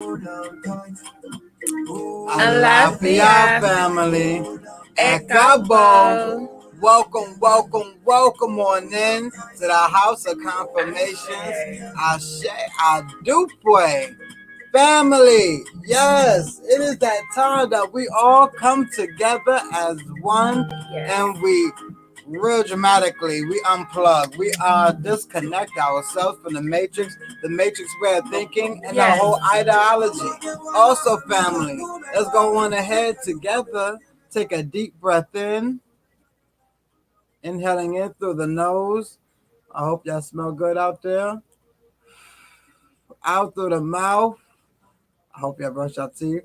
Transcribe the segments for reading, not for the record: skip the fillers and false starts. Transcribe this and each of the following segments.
Alafia Alafia family, Ekabo. Ekabo. Welcome on in to the House of Confirmations. Ashe Adupe family. Yes, it is that time that we all come together as one Yes. and we real dramatically we unplug. We disconnect ourselves from the matrix way of thinking, and the Yes. whole ideology. Also, family, let's go on ahead together. Take a deep breath in, inhaling in through the nose. I hope y'all smell good out there. Out through the mouth. I hope y'all brush your teeth.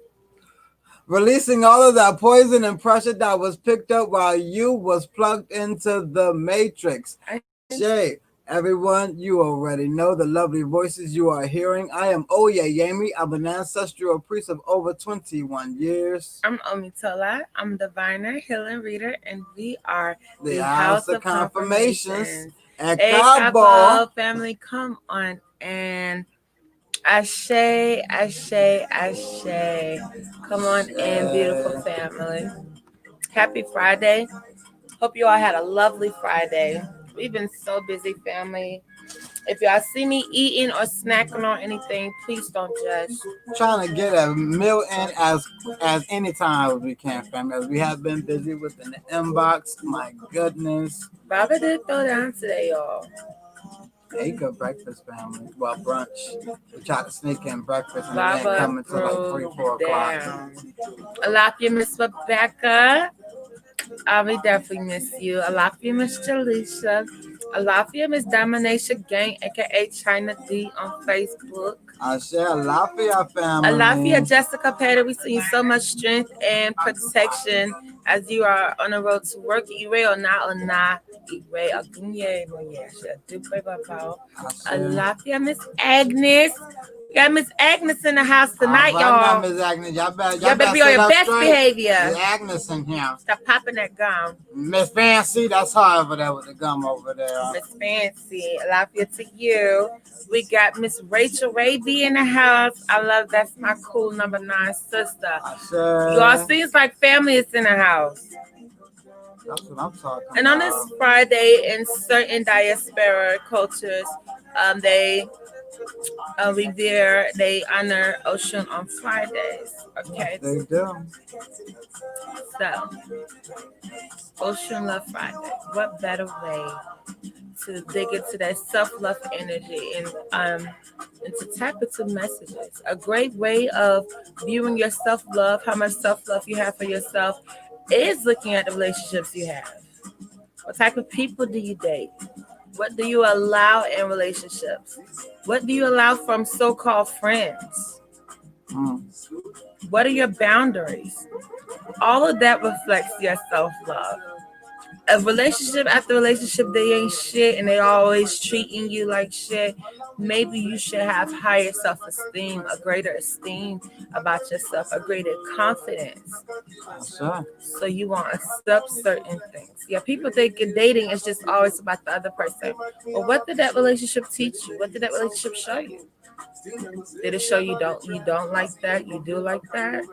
Releasing all of that poison and pressure that was picked up while you was plugged into the matrix. Shay, everyone, you already know the lovely voices you are hearing. I am Oya Yemi. I'm an ancestral priest of over 21 years. I'm Omitola. I'm diviner, healing reader, and we are The House of Confirmations. Ekabo family, come on and Ashe, Ashe, Ashe. Come on in, beautiful family. Happy Friday. Hope you all had a lovely Friday. We've been so busy, family. If y'all see me eating or snacking on anything, please don't judge. Trying to get a meal in as any time as we can, family. As we have been busy within the inbox. My goodness. Baba did throw down today, y'all. Ate good breakfast, family. Well, brunch. We tried to sneak in breakfast and it Baba ain't coming till like 3, 4 o'clock. I love you, Miss Rebecca. We definitely miss you. I love you, Miss Jaleisha. I love you, Miss Domination Gang, aka China D on Facebook. I share Lafayette family. I love you, Jessica Petty. We see you so much strength and protection as you are on the road to work. Ire or not. Ire agunye I love you, Miss Agnes. We got Miss Agnes in the house tonight, y'all. Miss Agnes, y'all better be on your best behavior. Miss Agnes in here. Stop popping that gum. Miss Fancy, that's her over there with the gum over there. Miss Fancy, I love you to you. We got Miss Rachel Raby in the house. I love that's my cool number 9 sister. Y'all seems like family is in the house. That's what I'm talking and about. On this Friday, in certain diaspora cultures, they revere, they honor Ocean on Fridays. Okay. They do. So, Ocean Love Friday. What better way to dig into that self-love energy and to tap into messages? A great way of viewing your self-love, how much self-love you have for yourself, is looking at the relationships you have. What type of people do you date? What do you allow in relationships? What do you allow from so-called friends? What are your boundaries? All of that reflects your self-love. A relationship after relationship, they ain't shit and they always treating you like shit. Maybe you should have higher self-esteem, a greater esteem about yourself, a greater confidence. Sure. So you won't accept certain things. Yeah, people think dating is just always about the other person. Well, what did that relationship teach you? What did that relationship show you? Did it show you don't like that? You do like that?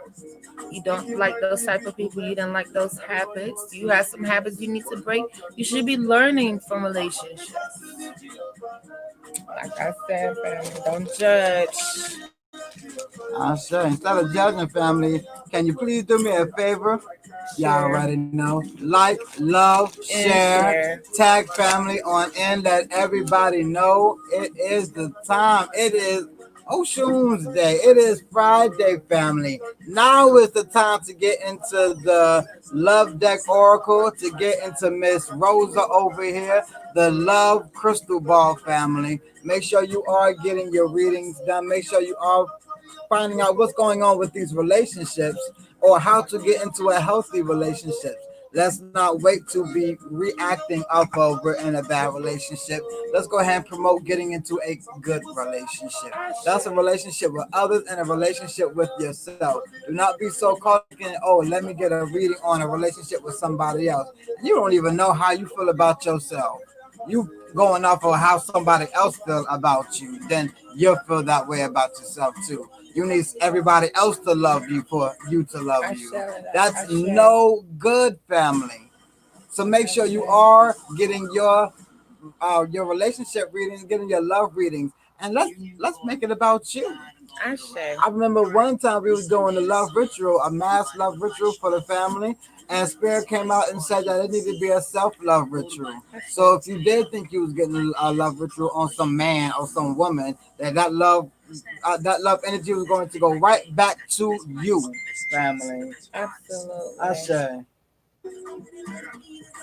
You don't like those type of people. You don't like those habits. You have some habits you need to break. You should be learning from relationships. Like I said, family, don't judge. I sure. Instead of judging, family, can you please do me a favor? Y'all already know. Like, love, share, tag family on in. Let everybody know it is the time. It is Ocean's Day. It is Friday, family. Now is the time to get into the Love Deck Oracle, to get into Miss Rosa over here, the Love Crystal Ball family. Make sure you are getting your readings done. Make sure you are finding out what's going on with these relationships or how to get into a healthy relationship. Let's not wait to be reacting off of we're in a bad relationship. Let's go ahead and promote getting into a good relationship. That's a relationship with others and a relationship with yourself. Do not be so caught in, oh, let me get a reading on a relationship with somebody else. You don't even know how you feel about yourself. You going off of how somebody else feels about you, then you'll feel that way about yourself too. You need everybody else to love you for you to love I you. share that. That's I share. no good, family. So make sure you are getting your relationship readings, getting your love readings, and let's make it about you. I share. I remember one time we was doing a love ritual, a mass love ritual for the family, and Spirit came out and said that it needed to be a self love ritual. So if you did think you was getting a love ritual on some man or some woman, that love energy was going to go right back to you, family. Absolutely. I say.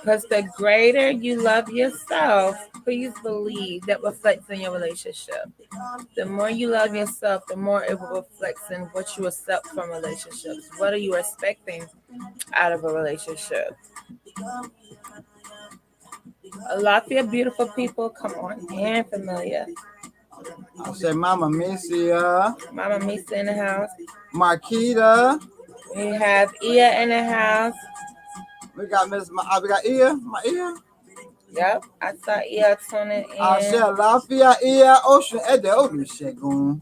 Because the greater you love yourself, please believe that reflects in your relationship. The more you love yourself, the more it will reflect in what you accept from relationships. What are you expecting out of a relationship? A lot of your beautiful people come on and familiar. I say, Mama Misia, Mama Misa in the house. Marquita. We have Ia in the house. We got we got Ia, my Ia. Yep, I saw Ia tuning I in. say, Alafia, Ia, Ocean, Ede, Ocean, Shegun.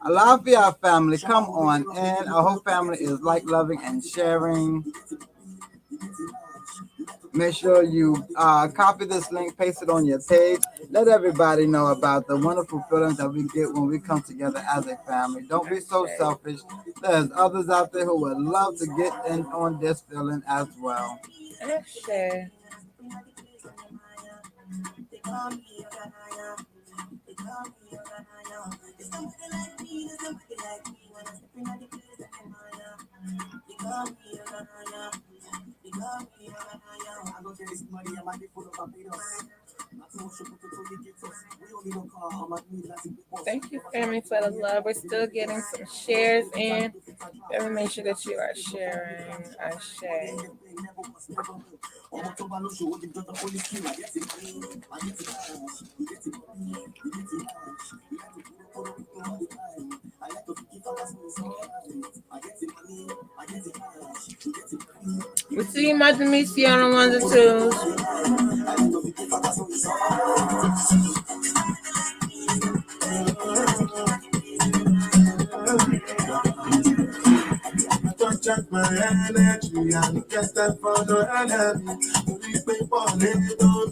Alafia family, come on in. Our whole family is like, loving, and sharing. Make sure you copy this link, paste it on your page. Let everybody know about the wonderful feelings that we get when we come together as a family. Don't be so selfish. There's others out there who would love to get in on this feeling as well. Sure. Thank you, family, for the love. We're still getting some shares in. Let me make sure that you are sharing. I share. We see you, Mother Missy, on the ones and twos. Check my energy and get that for the enemy. Only paper little.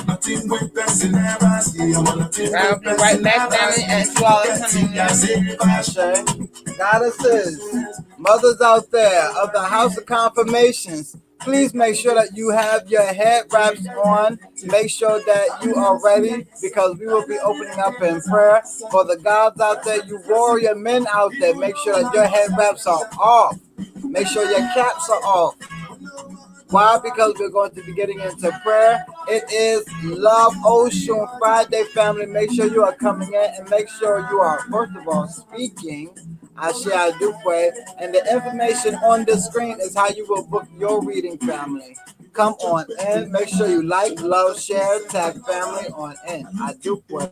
Nothing with person never see. I'll be right back, family, as you all are coming in. Goddesses, mothers out there of the House of Confirmations, please make sure that you have your head wraps on. Make sure that you are ready because we will be opening up in prayer. For the gods out there, you warrior men out there, make sure that your head wraps are off. Make sure your caps are off. Why? Because we're going to be getting into prayer. It is Love Ocean Friday, family. Make sure you are coming in and make sure you are, first of all, speaking. Ashe Adukwe. And the information on the screen is how you will book your reading, family. Come on in. Make sure you like, love, share, tag family on in. Adukwe.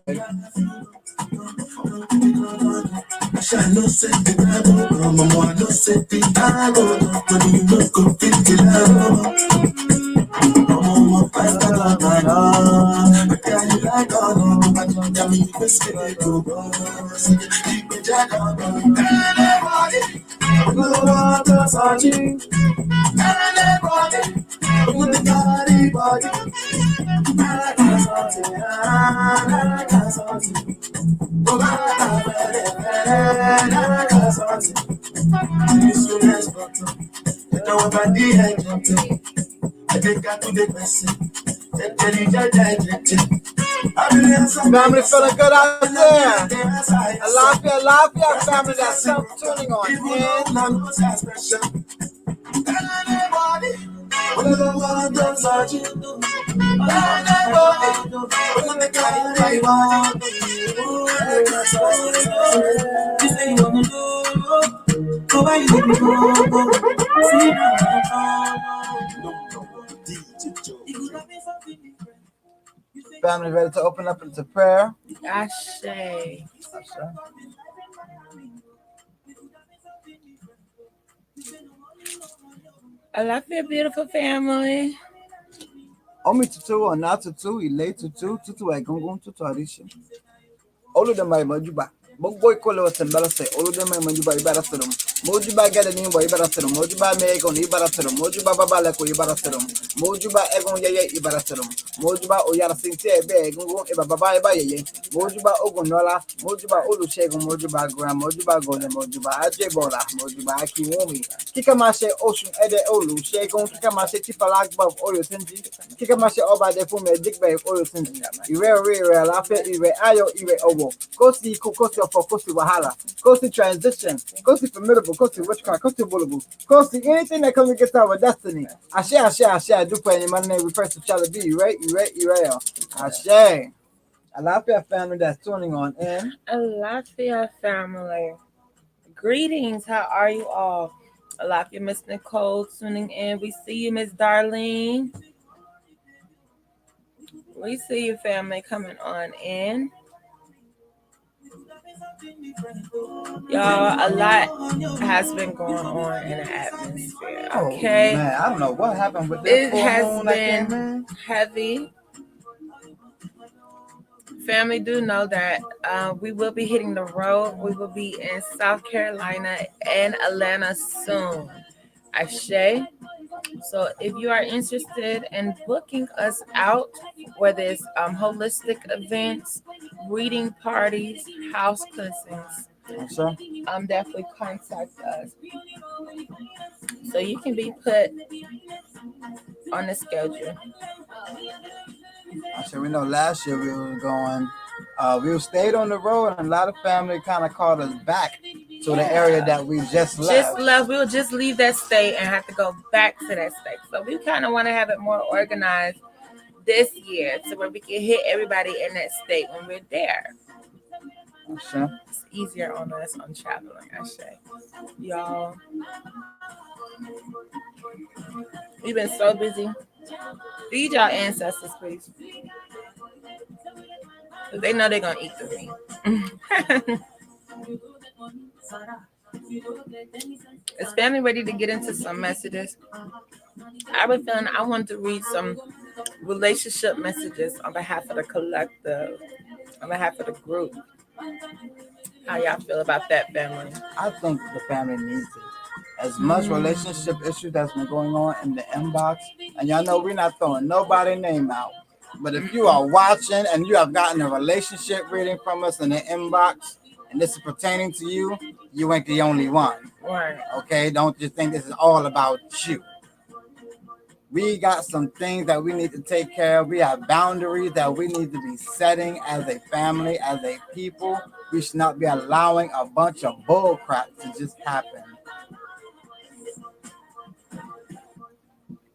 Family feeling good out there. Alafia family that's tuning on Family ready to open up into prayer? Ashe. I love your beautiful family. Omi tutu or not tutu, ile tutu, tutu egungun, tutu arisha. Oludamai Majuba. Boy Colos and Balase, Oludamai Majuba Ibarasarum. Mojuba Gadanin by Ibarasarum, Mojuba Megon Ibarasarum, Mojuba Babalako Ibarasarum, Mojuba Egon Yaya Ibarasarum, Mojuba Oyara Sinte Begun Eba Baba Baye, Mojuba Ogonola, Mojuba Olushego, Mojuba Gram, Mojuba Golem, Mojuba Ajebola, Mojuba Akiwomi, Kikamashe Ocean Ede Olu, Shagon, Kikamashe Tipalag Bob Oyo Tenji, Kikamashe Oba de Fume Dick Bay Oyo Tenji, Ire Lafe, Ire Ayo, Ire Obo, Kosi Kosi for Kosi Wahala, Kosi Transition, Kosi Formidable, Kosi Witchcraft, Kosi Bullable, Kosi anything that comes against our destiny. Ashe, I do pray in my name, we first to Charlie B, right? Ashe. Alafia family that's tuning on in. Alafia family. Greetings. How are you all? Alafia Miss Nicole tuning in. We see you, Miss Darlene. We see you, family, coming on in. Y'all, a lot has been going on in the atmosphere. Okay. Oh, man, I don't know what happened with this. It has been heavy. Family, do know that we will be hitting the road. We will be in South Carolina and Atlanta soon. Ashe. So if you are interested in booking us out, whether it's holistic events, reading parties, house cleansings, definitely contact us so you can be put on the schedule. So we know last year we were going, we stayed on the road, and a lot of family kind of called us back to the area that we just left. We will just leave that state and have to go back to that state. So we kind of want to have it more organized this year, so where we can hit everybody in that state when we're there. Sure. It's easier on us on traveling, I say. Y'all, we've been so busy. Feed y'all ancestors, please. Because they know they're going to eat through me. Is family ready to get into some messages? I was feeling I wanted to read some relationship messages on behalf of the collective, on behalf of the group. How y'all feel about that, family? I think the family needs it. As much relationship issues that's been going on in the inbox, and y'all know we're not throwing nobody's name out. But if you are watching and you have gotten a relationship reading from us in the inbox, and this is pertaining to you, you ain't the only one. Right. Okay? Don't just think this is all about you. We got some things that we need to take care of. We have boundaries that we need to be setting as a family, as a people. We should not be allowing a bunch of bull crap to just happen.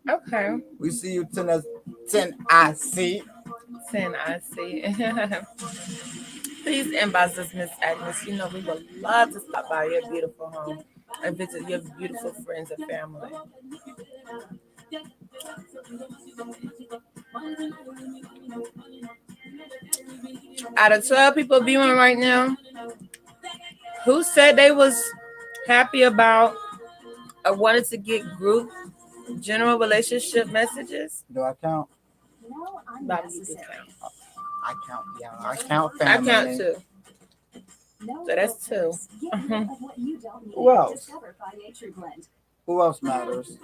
Okay. We see you 10IC. 10IC. Please inbox us, Miss Agnes. You know we would love to stop by your beautiful home and visit your beautiful friends and family. Out of 12 people viewing right now, who said they was happy about or wanted to get group general relationship messages? Do I count? Bobby, you do count. I count, yeah. I count family. I count too. So that's two. Who else? Who else matters?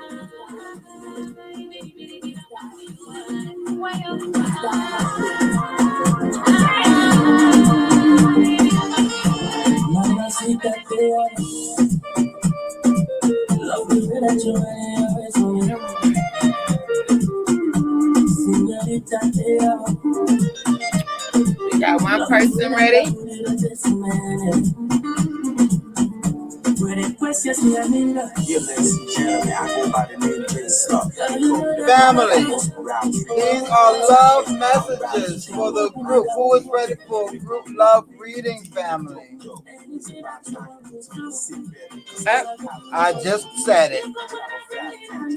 We got one person ready. Family, these are love messages for the group. Who is ready for group love reading, family? I just said it.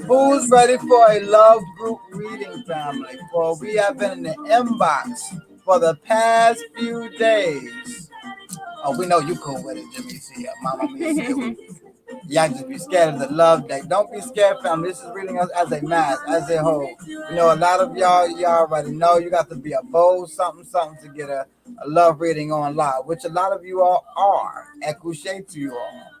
Who's ready for a love group reading, family? For we have been in the inbox for the past few days. Oh, we know you cool with it, Jimmy. See, Mama Mia. Y'all just be scared of the love deck. Don't be scared, family. This is reading us as a mass, as a whole. You know, a lot of y'all already know you got to be a bold something to get a love reading on live, which a lot of you all are. Ekuche to you all.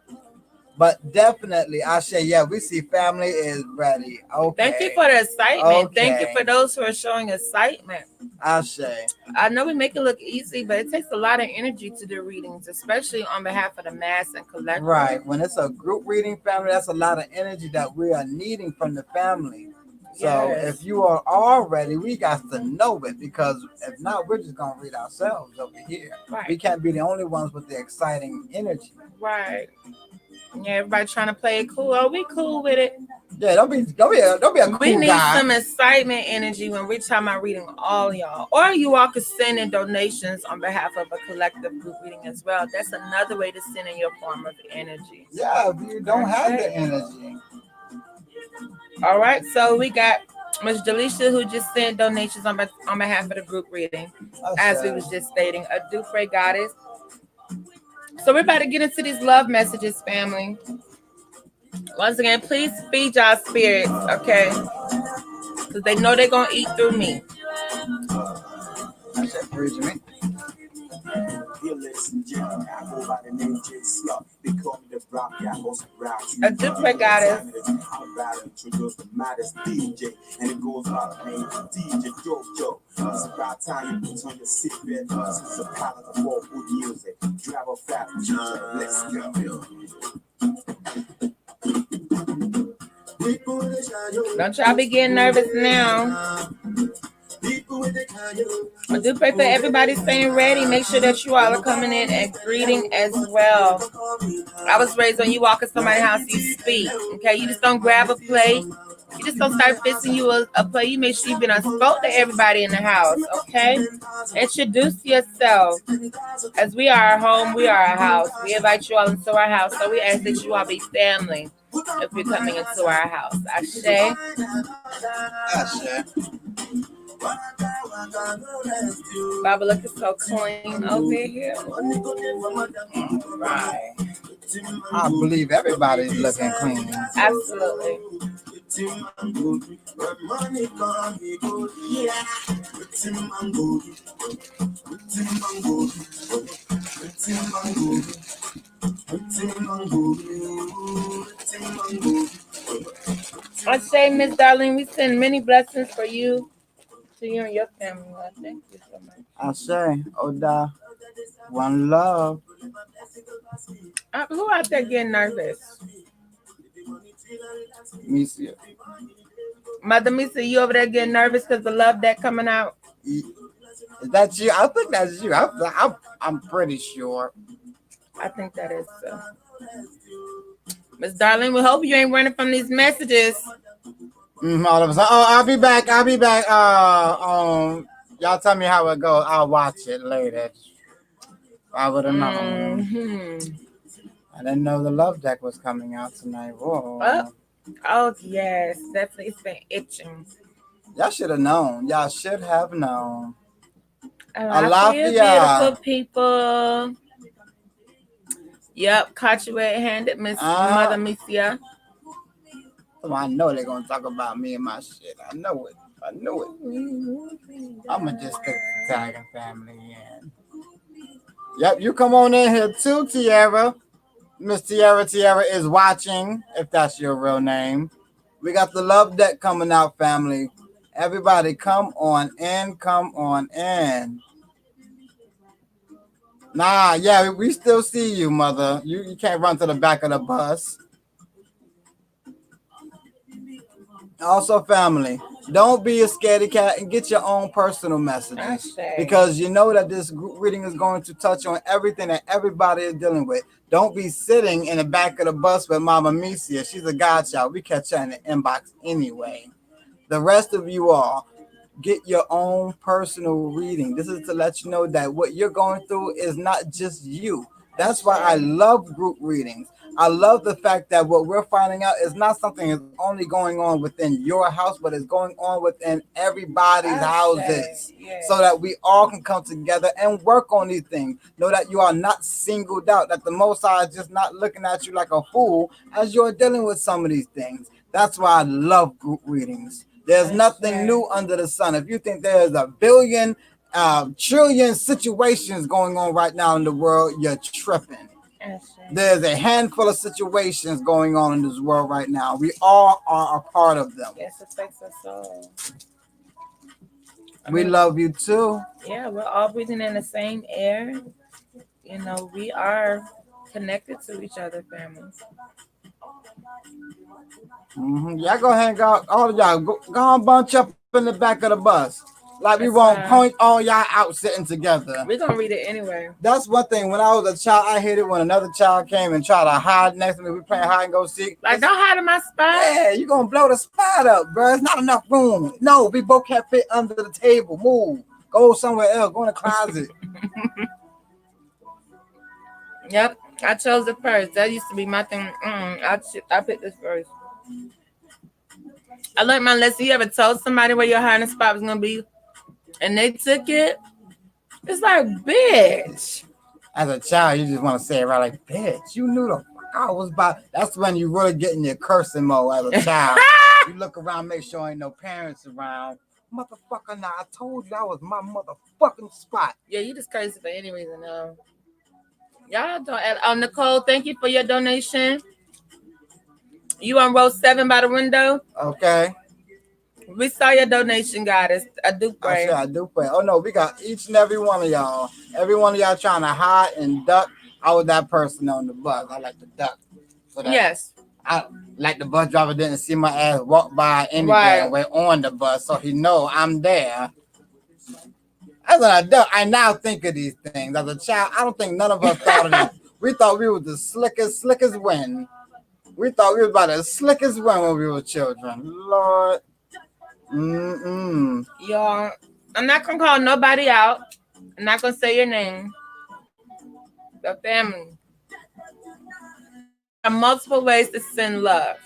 But definitely, I say, yeah, we see family is ready. Okay. Thank you for the excitement. Thank you Okay. for those who are showing excitement. I say. I know we make it look easy, but it takes a lot of energy to do readings, especially on behalf of the mass and collective. Right. When it's a group reading family, that's a lot of energy that we are needing from the family. So Yes. if you are all ready, we got to know it, because if not, we're just gonna read ourselves over here. Right. We can't be the only ones with the exciting energy. Right. Yeah, everybody trying to play it cool. Oh, we cool with it. Yeah, don't be a cool We need guy. some excitement energy when we're talking about reading all y'all. Or you all could send in donations on behalf of a collective group reading as well. That's another way to send in your form of energy. Yeah, if you don't have the energy. All right, so we got Ms. Delisha who just sent donations on behalf of the group reading, as we was just stating. A Dupre goddess. So we're about to get into these love messages, family. Once again, please feed y'all spirits, okay? Because they know they're going to eat through me. That's that bridge, man. A Dupre goddess. And it goes by the name of DJ Jojo. It's about time you put on your seatbelt. This is a palette of all good music. Drive a fast, let's go. Don't y'all be getting nervous now. I do pray for everybody staying ready. Make sure that you all are coming in and greeting as well. I was raised on you walk in somebody's house, you speak. Okay, you just don't grab a plate. You just don't start fisting you a plate. You make sure you've been unspoke to everybody in the house. Okay, introduce yourself. As we are our home, we are our house. We invite you all into our house, so we ask that you all be family if you're coming into our house. Ashe. Ashe. Baba looking so clean over here. Right. I believe everybody's looking clean. Absolutely. I say, Miss Darlene, we send many blessings for you, to you and your family. I thank you so much. I say, Oda, one love. Who out there getting nervous? Misia. Mother Misa, you over there getting nervous because the love that coming out? Is that you? I think that's you. I'm pretty sure. I think that is so. Miss Darlene, we hope you ain't running from these messages. All of a sudden, oh, I'll be back. Y'all tell me how it goes. I'll watch it later. I would have known. I didn't know the love deck was coming out tonight. Whoa. Oh yes, definitely. It's been itching. Y'all should have known. Y'all should have known. I feel beautiful people. Yep, caught you red-handed, Miss Mother Misia. So I know they're gonna talk about me and my shit. I know it. I'm gonna just stick to tagging family in. Yep, you come on in here too, Tiara. Miss Tiara is watching, if that's your real name. We got the love deck coming out, family. Everybody come on in. Nah, yeah, we still see you, mother. You can't run to the back of the bus. Also, family, don't be a scaredy cat and get your own personal messages, because you know that this group reading is going to touch on everything that everybody is dealing with. Don't be sitting in the back of the bus with Mama Misia. She's a godchild. We catch her in the inbox anyway. The rest of you all, get your own personal reading. This is to let you know that what you're going through is not just you. That's why I love group readings. I love the fact that what we're finding out is not something that's only going on within your house, but it's going on within everybody's houses, so that we all can come together and work on these things. Know that you are not singled out, that the Most High is just not looking at you like a fool as you're dealing with some of these things. That's why I love group readings. There's nothing new under the sun. If you think there's a billion trillion situations going on right now in the world, you're tripping. There's a handful of situations going on in this world right now. We all are a part of them. Yes, affects us all. We love you too. Yeah, we're all breathing in the same air. We are connected to each other, family. Y'all go hang out. All of y'all go on bunch up in the back of the bus. Like we That's won't fine. point all y'all out sitting together. We're gonna read it anyway. That's one thing. When I was a child, I hated when another child came and tried to hide next to me. We playing hide and go seek. Like, don't hide in my spot. Yeah, you gonna blow the spot up, bro. It's not enough room. No, we both can't fit under the table. Move. Go somewhere else. Go in the closet. Yep, I chose it first. That used to be my thing. I picked this first. I learned my lesson. You ever told somebody where your hiding spot was gonna be, and they took it? It's like, bitch. As a child, you just want to say it right, like, bitch. You knew the fuck I was about. That's when you really get in your cursing mode as a child. You look around, make sure ain't no parents around. Motherfucker, now I told you that was my motherfucking spot. Yeah, you just crazy for any reason, though. Y'all don't. Oh, Nicole, thank you for your donation. You on row 7 by the window? Okay. We saw your donation, guys. I do pray. I do pray. Oh no, we got each and every one of y'all. Every one of y'all trying to hide and duck. I was that person on the bus. I like to duck. So that Yes. I like the bus driver didn't see my ass walk by anything. Right. We're on the bus, so he know I'm there. As an adult, I now think of these things. As a child, I don't think none of us thought of this. We thought we were the slickest wind. We thought we were about the slickest wind when we were children. Lord. Y'all, I'm not gonna call nobody out. I'm not gonna say your name. The family. There are multiple ways to send love.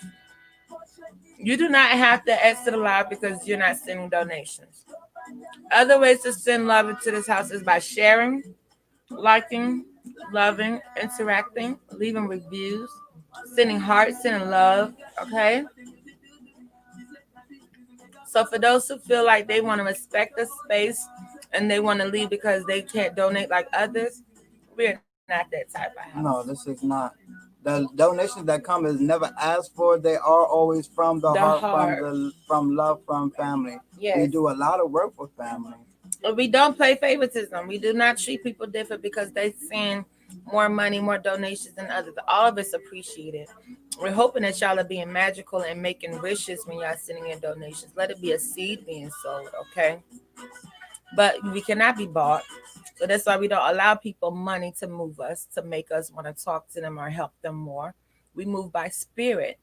You do not have to exit live because you're not sending donations. Other ways to send love into this house is by sharing, liking, loving, interacting, leaving reviews, sending hearts, sending love. Okay. So for those who feel like they want to respect the space and they want to leave because they can't donate like others, we're not that type of house. No, this is not. The donations that come is never asked for. They are always from the heart. From love, from family. Yes. We do a lot of work with family. We don't play favoritism. We do not treat people different because they send more money, more donations than others. All of us appreciate it. We're hoping that y'all are being magical and making wishes when y'all sending in donations. Let it be a seed being sowed, okay? But we cannot be bought. So that's why we don't allow people money to move us, to make us want to talk to them or help them more. We move by spirit.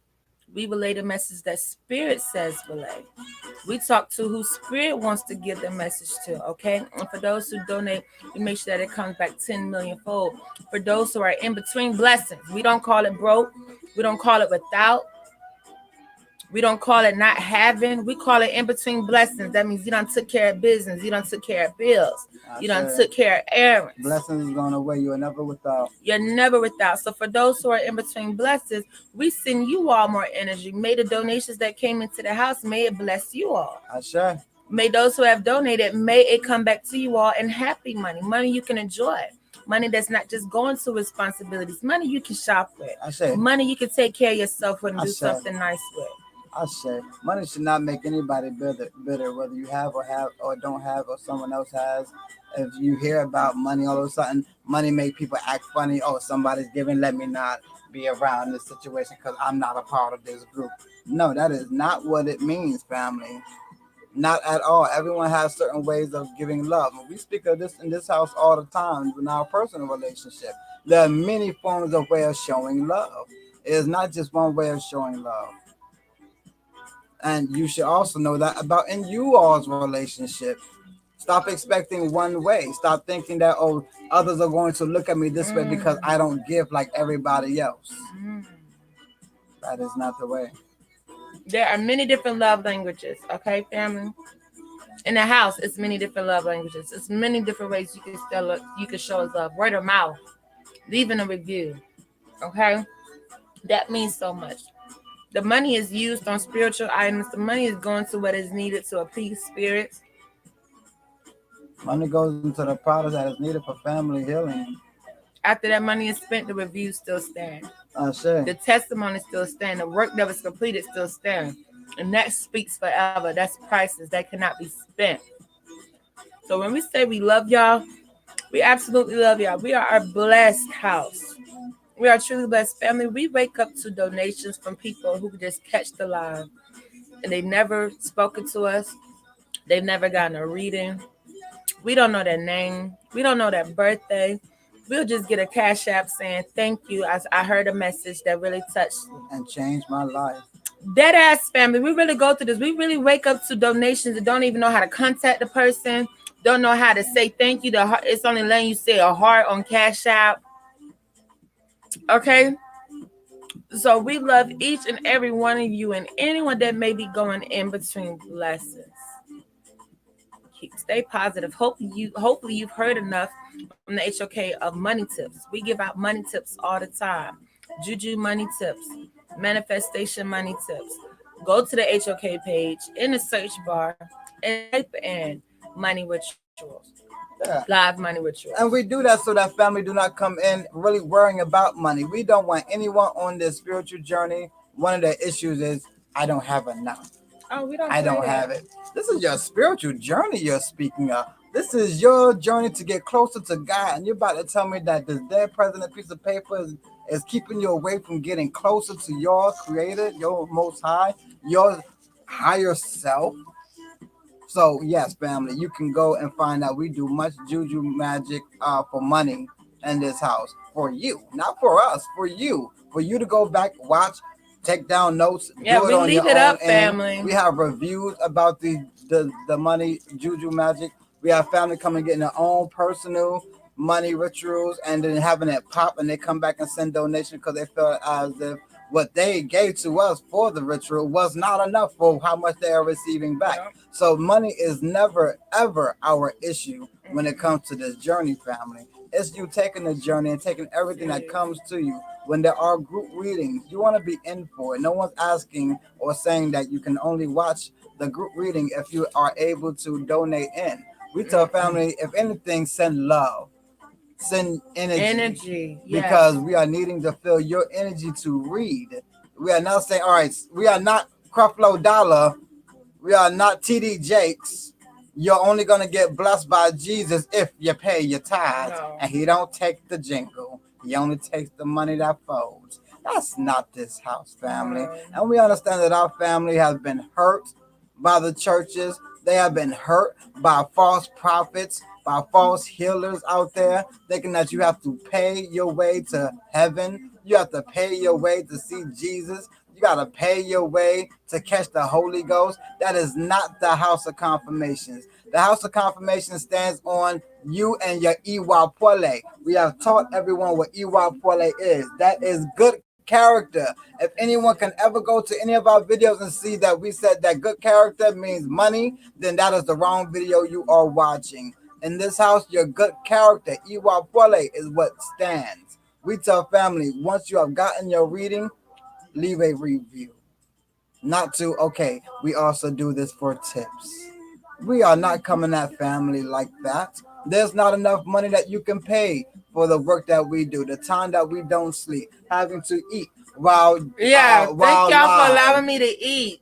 We relay the message that spirit says relay. We talk to who spirit wants to give the message to, okay? And for those who donate, we make sure that it comes back 10 million fold. For those who are in between blessings, we don't call it broke. We don't call it without. We don't call it not having. We call it in between blessings. That means you done took care of business. You done took care of bills. You done took care of errands. Blessings is going away. You are never without. You're never without. So for those who are in between blessings, we send you all more energy. May the donations that came into the house, may it bless you all. May those who have donated, may it come back to you all in happy money. Money you can enjoy. Money that's not just going to responsibilities. Money you can shop with. Money you can take care of yourself with and do something nice with. I say money should not make anybody bitter, whether you have or don't have, or someone else has. If you hear about money all of a sudden, money make people act funny. Oh, somebody's giving, let me not be around this situation because I'm not a part of this group. No, that is not what it means, family. Not at all. Everyone has certain ways of giving love. We speak of this in this house all the time in our personal relationship. There are many forms of way of showing love. It is not just one way of showing love. And you should also know that about in you all's relationship. Stop expecting one way. Stop thinking that, oh, others are going to look at me this way because I don't give like everybody else. That is not the way. There are many different love languages, okay, family? In the house, it's many different love languages. It's many different ways you can show us love. Word of mouth, leaving a review, okay? That means so much. The money is used on spiritual items. The money is going to what is needed to appease spirits. Money goes into the products that is needed for family healing. After that money is spent, the reviews still stand. I say. The testimony still stand. The work that was completed still stand. And that speaks forever. That's priceless. That cannot be spent. So when we say we love y'all, we absolutely love y'all. We are a blessed house. We are a truly blessed family. We wake up to donations from people who just catch the line and they've never spoken to us. They've never gotten a reading. We don't know their name. We don't know their birthday. We'll just get a cash app saying thank you. I heard a message that really touched me. And change my life. Dead ass family. We really go through this. We really wake up to donations and don't even know how to contact the person. Don't know how to say thank you. It's only letting you say a heart on Cash App. Okay. So we love each and every one of you and anyone that may be going in between blessings. Stay positive. Hopefully you've heard enough from the HOK of money tips. We give out money tips all the time. Juju money tips, manifestation money tips. Go to the HOK page in the search bar and type in money rituals. Yeah. Live money rituals. And we do that so that family do not come in really worrying about money. We don't want anyone on this spiritual journey. One of the issues is I don't have enough. Oh, we don't. I don't have it. This is your spiritual journey you're speaking of. This is your journey to get closer to God. And you're about to tell me that this dead president piece of paper is keeping you away from getting closer to your creator, your most high, your higher self. So yes, family, you can go and find out we do much juju magic for money in this house for you, not for us, for you to go back, watch, take down notes, Yeah, do it we on leave your it own up, end. family. We have reviews about the money juju magic. We have family coming getting their own personal money rituals and then having it pop and they come back and send donations because they felt as if what they gave to us for the ritual was not enough for how much they are receiving back. So money is never ever our issue when it comes to this journey, family. It's you taking the journey and taking everything that comes to you. When there are group readings, you want to be in for it. No one's asking or saying that you can only watch the group reading if you are able to donate in. We tell family, if anything, send love, send energy, Yes. because we are needing to feel your energy to read. We are not saying, all right, we are not Creflo Dollar, we are not TD Jakes. You're only gonna get blessed by Jesus if you pay your tithes, No. and He don't take the jingle. He only takes the money that folds. That's not this house, family. And we understand that our family has been hurt by the churches. They have been hurt by false prophets, by false healers out there, thinking that you have to pay your way to heaven. You have to pay your way to see Jesus. You got to pay your way to catch the Holy Ghost. That is not the house of confirmations. The house of confirmation stands on you and your Iwa Pole. We have taught everyone what Iwa Pole is. That is good character. If anyone can ever go to any of our videos and see that we said that good character means money, then that is the wrong video you are watching. In this house, your good character, Iwa Pole, is what stands. We tell family, once you have gotten your reading, leave a review. Not to, okay, we also do this for tips. We are not coming at family like that. There's not enough money that you can pay for the work that we do, the time that we don't sleep, having to eat while thank y'all for allowing me to eat.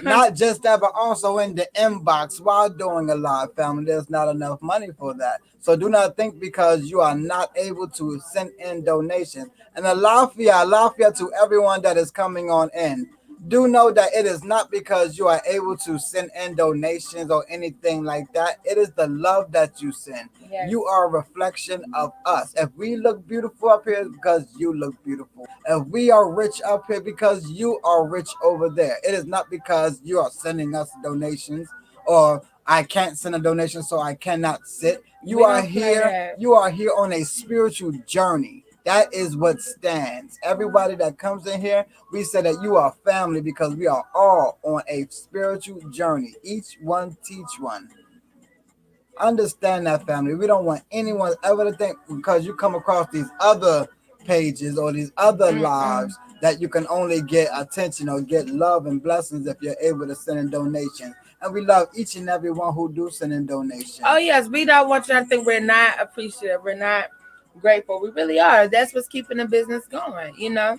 Not just that, but also in the inbox while doing a live, family. There's not enough money for that. So do not think because you are not able to send in donations. And alafia to everyone that is coming on in. Do know that it is not because you are able to send in donations or anything like that. It is the love that you send. Yes. You are a reflection of us. If we look beautiful up here, it's because you look beautiful. If we are rich up here, because you are rich over there. It is not because you are sending us donations or I can't send a donation, so I cannot sit. You are here. You are here on a spiritual journey. That is what stands. Everybody that comes in here, we say that you are family because we are all on a spiritual journey. Each one teach one. Understand that, family. We don't want anyone ever to think because you come across these other pages or these other lives that you can only get attention or get love and blessings if you're able to send in donations. and we love each and every one who do send in donations. Oh yes, we don't want you to think we're not appreciative. We're not grateful. We really are. That's what's keeping the business going, you know.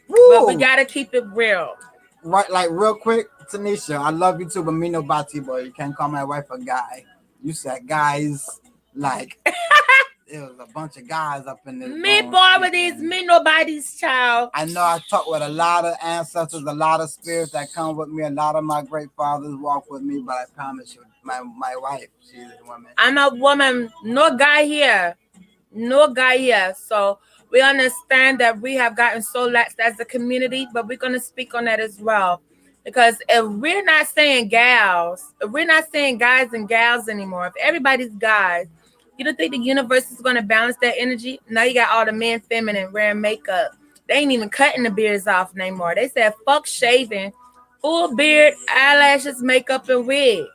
But we Woo! gotta keep it real. Right, like real quick, Tanisha, I love you too, but me no bati boy. You can't call my wife a guy. You said guys, like it was a bunch of guys up in this. Me room boy with these, speaking. me nobody's child. I know I talk with a lot of ancestors, a lot of spirits that come with me. A lot of my great fathers walk with me, but I promise you, my wife, she's a woman. I'm a woman, no guy here. No guy here. So we understand that we have gotten so lax as a community, but we're gonna speak on that as well. Because if we're not saying gals, if we're not saying guys and gals anymore, if everybody's guys, you don't think the universe is gonna balance that energy? Now you got all the men feminine wearing makeup. They ain't even cutting the beards off anymore. They said fuck shaving, full beard, eyelashes, makeup, and wig.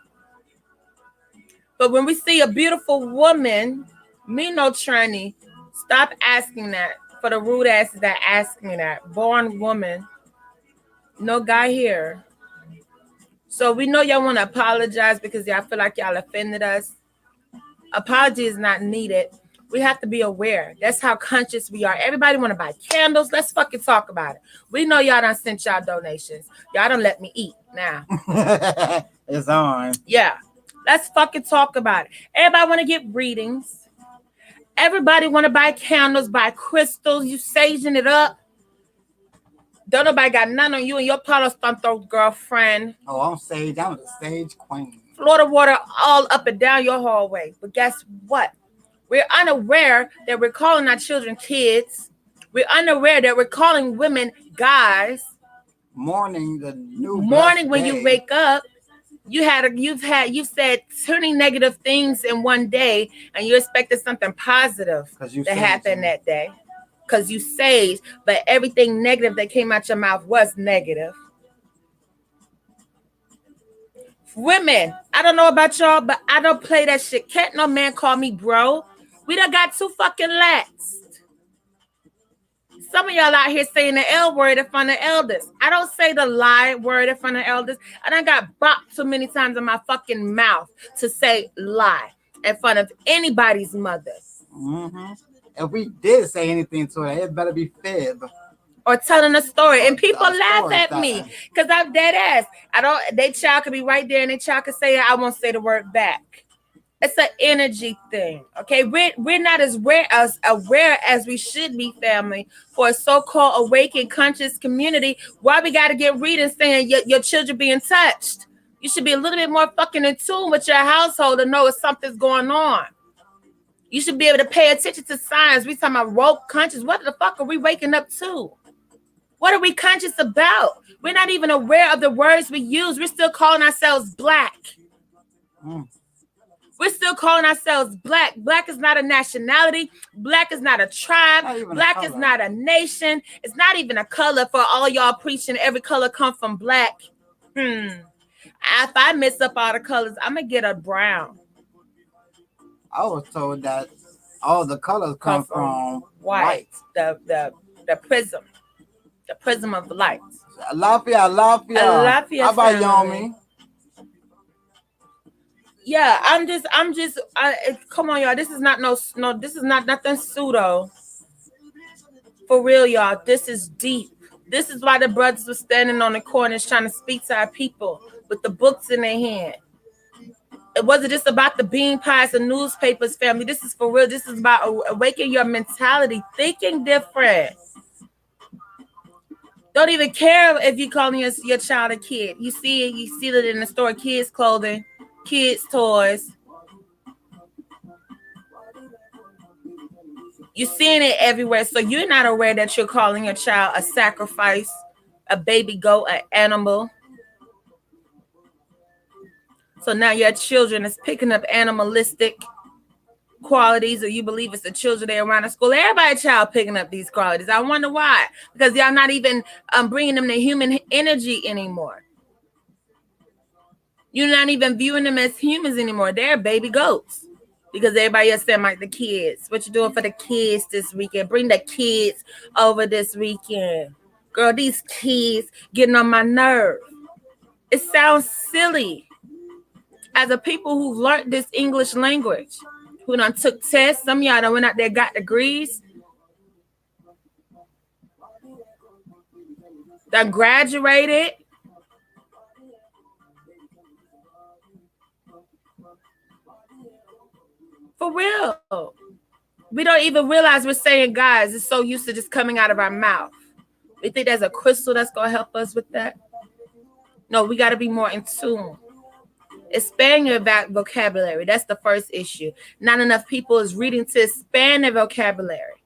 But when we see a beautiful woman, me no tranny, stop asking that for the rude asses that ask me that. Born woman, no guy here. So we know y'all want to apologize because y'all feel like y'all offended us. Apology is not needed. We have to be aware. That's how conscious we are. Everybody want to buy candles. Let's fucking talk about it. We know y'all done sent y'all donations. Y'all done let me eat now. It's on. Yeah. Let's fucking talk about it. Everybody want to get readings. Everybody want to buy candles, buy crystals. You saging it up. Don't nobody got none on you and your Palo Santo girlfriend. Oh, I'm sage. I'm the sage queen. Florida water all up and down your hallway. But guess what? We're unaware that we're calling our children kids. We're unaware that we're calling women guys. Morning, the new Morning when day. you wake up, you've said 20 negative things in one day, and you expected something positive to happen that day. Because you saged, but everything negative that came out your mouth was negative. Women, I don't know about y'all, but I don't play that shit. Can't no man call me bro. We done got too fucking laxed. Some of y'all out here saying the L word in front of elders. I don't say the lie word in front of elders. I done got bopped so many times in my fucking mouth to say lie in front of anybody's mother. Mm-hmm. If we did say anything to her, it better be fib. Or telling a story. And people laugh at me because I'm dead ass. Their child could be right there and their child could say it. I won't say the word back. It's an energy thing. Okay. We're not as aware as we should be, family, for a so-called awakened conscious community. Why we gotta get readings saying your children being touched? You should be a little bit more fucking in tune with your household to know if something's going on. You should be able to pay attention to signs. We talking about woke conscious. What the fuck are we waking up to? What are we conscious about? We're not even aware of the words we use. We're still calling ourselves black. We're still calling ourselves black. Black is not a nationality. Black is not a tribe. Black is not a nation. It's not even a color for all y'all preaching every color come from black. If I mess up all the colors, I'm going to get a brown. I was told that all the colors come from white. The prism. The prism of light. Lafia. How about Yomi? Yeah, I'm just come on, y'all. This is not this is not nothing pseudo. For real, y'all. This is deep. This is why the brothers were standing on the corners trying to speak to our people with the books in their hand. It wasn't just about the bean pies and newspapers, family. This is for real. This is about awakening your mentality, thinking different. Don't even care if you're calling your child a kid. You see it in the store, kids' clothing, kids' toys. You're seeing it everywhere. So you're not aware that you're calling your child a sacrifice, a baby goat, an animal. So now your children is picking up animalistic qualities, or you believe it's the children they around the school. Everybody's child picking up these qualities. I wonder why. Because y'all not even bringing them the human energy anymore. You're not even viewing them as humans anymore. They're baby goats. Because everybody else saying like the kids. What you doing for the kids this weekend? Bring the kids over this weekend. Girl, these kids getting on my nerve. It sounds silly. As a people who've learned this English language, who done took tests, some of y'all done went out there got degrees, done graduated. For real. We don't even realize we're saying guys. It's so used to just coming out of our mouth. We think there's a crystal that's going to help us with that. No, we got to be more in tune. Expand your vocabulary. That's the first issue. Not enough people is reading to expand their vocabulary.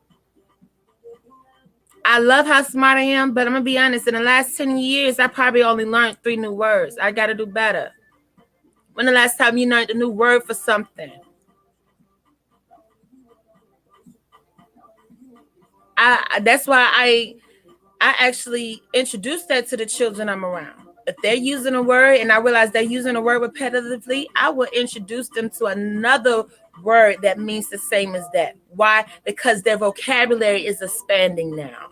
I love how smart I am, but I'm going to be honest. In the last 10 years, I probably only learned 3 new words. I got to do better. When the last time you learned a new word for something? That's why I actually introduce that to the children I'm around. If they're using a word and I realize they're using a word repetitively, I will introduce them to another word that means the same as that. Why? Because their vocabulary is expanding now.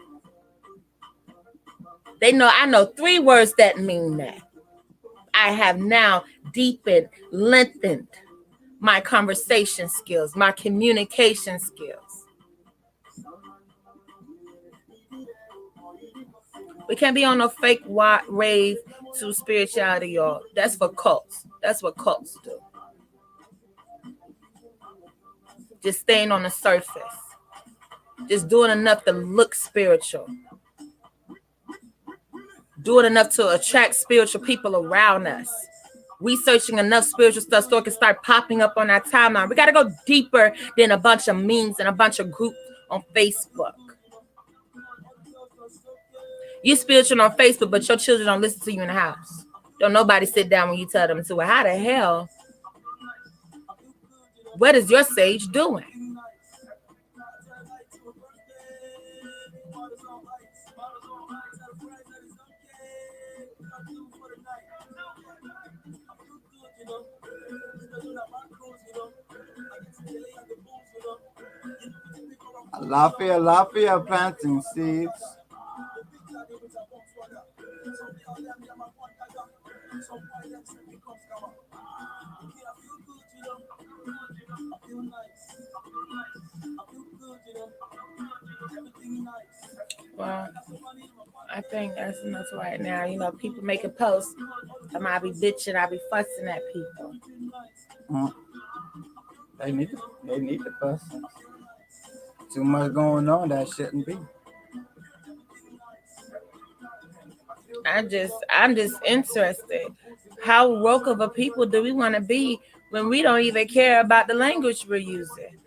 They know I know 3 words that mean that. I have now deepened, lengthened my conversation skills, my communication skills. We can't be on no fake rave to spirituality, y'all. That's for cults. That's what cults do. Just staying on the surface. Just doing enough to look spiritual. Doing enough to attract spiritual people around us. Researching enough spiritual stuff so it can start popping up on our timeline. We got to go deeper than a bunch of memes and a bunch of groups on Facebook. You spiritual on Facebook, but your children don't listen to you in the house. Don't nobody sit down when you tell them to. How the hell? What is your sage doing? Lafayette planting seeds. Well, I think that's enough right now. You know, people making posts. I be bitching, I be fussing at people. They need to fuss. Too much going on that shouldn't be. I'm just interested. How woke of a people do we want to be when we don't even care about the language we're using?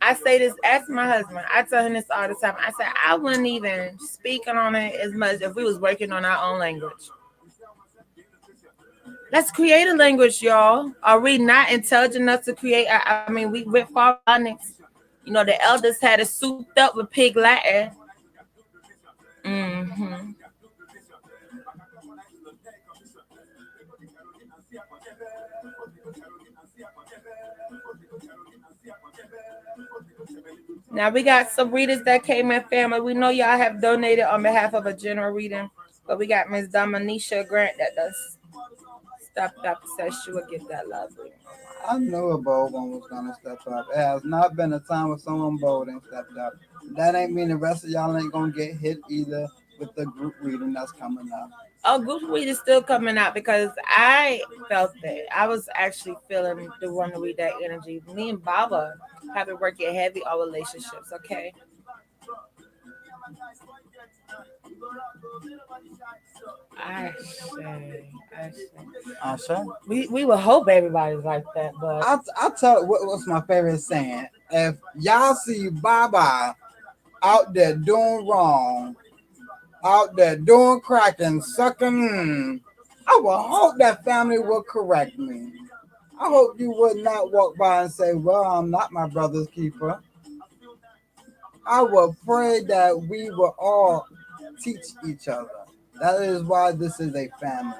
I say this, ask my husband. I tell him this all the time. I say I wouldn't even speak on it as much if we was working on our own language. Let's create a language, y'all. Are we not intelligent enough to create? I mean, we went far phonics. You know, the elders had it souped up with pig Latin. Mm-hmm. Now we got some readers that came in, family. We know y'all have donated on behalf of a general reading, but we got Miss Dominisha Grant that does stepped up, says she would get that love reading. I knew a bold one was gonna step up. It has not been a time where someone bold ain't stepped up. That ain't mean the rest of y'all ain't gonna get hit either with the group reading that's coming up. Oh, group read is still coming out because I felt that. I was actually feeling the one to read that energy. Me and Baba have been working heavy on relationships, okay? I say. We would hope everybody's like that, but I tell what's my favorite saying. If y'all see Baba out there doing wrong, out there doing cracking, sucking, I will hope that family will correct me. I hope you would not walk by and say, well, I'm not my brother's keeper. I will pray that we will all teach each other. That is why this is a family.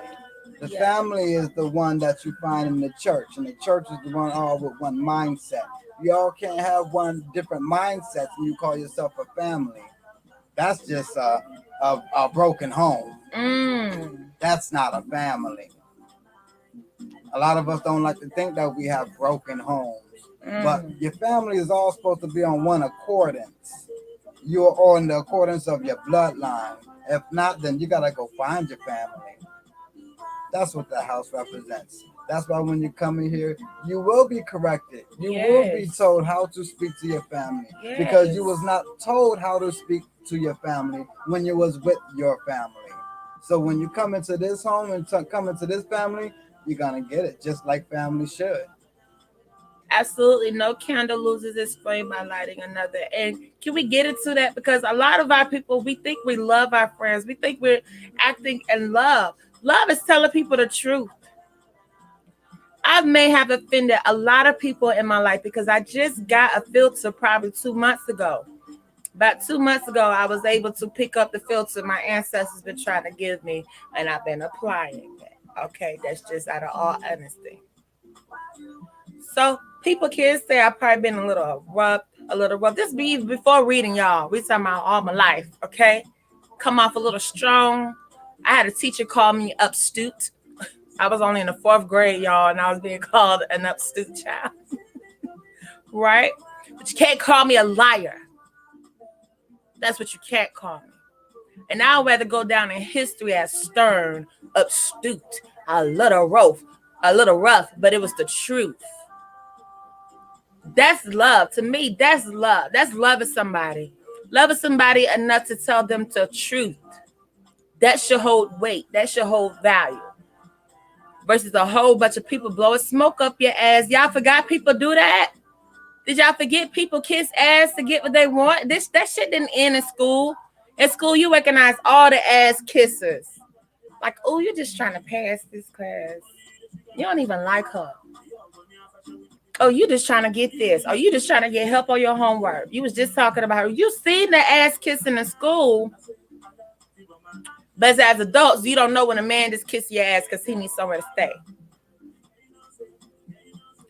The family is the one that you find in the church, and the church is the one all with one mindset. You all can't have one different mindsets and you call yourself a family. That's just a broken home. Mm. That's not a family. A lot of us don't like to think that we have broken homes, but your family is all supposed to be on one accordance. You're on the accordance of your bloodline. If not, then you gotta go find your family. That's what the house represents. That's why when you come in here, you will be corrected. You will be Yes. told how to speak to your family because you Yes. was not told how to speak to your family when you was with your family. So when you come into this home and come into this family, you're gonna get it just like family should. Absolutely. No candle loses its flame by lighting another. And can we get into that? Because a lot of our people, we think we love our friends. We think we're acting in love. Love is telling people the truth. I may have offended a lot of people in my life because I just got a filter probably 2 months ago. About 2 months ago, I was able to pick up the filter my ancestors been trying to give me, and I've been applying it. Okay, that's just out of all honesty. So people can say I've probably been a little rough, a little rough. This be before reading, y'all. We talking about all my life, okay? Come off a little strong. I had a teacher call me upstute. I was only in the 4th grade, y'all, and I was being called an upstute child. Right? But you can't call me a liar. That's what you can't call me. And I'd rather go down in history as stern, upstute, a little rough, but it was the truth. That's love. To me, that's love. That's loving somebody. Loving somebody enough to tell them the truth. That should hold weight. That should hold value. Versus a whole bunch of people blowing smoke up your ass. Y'all forgot people do that? Did y'all forget people kiss ass to get what they want? That shit didn't end in school. In school, you recognize all the ass kissers. Like, oh, you're just trying to pass this class. You don't even like her. Oh, you just trying to get this. Oh, you just trying to get help on your homework. You was just talking about her. You seen the ass kissing in school. But as adults, you don't know when a man just kiss your ass because he needs somewhere to stay.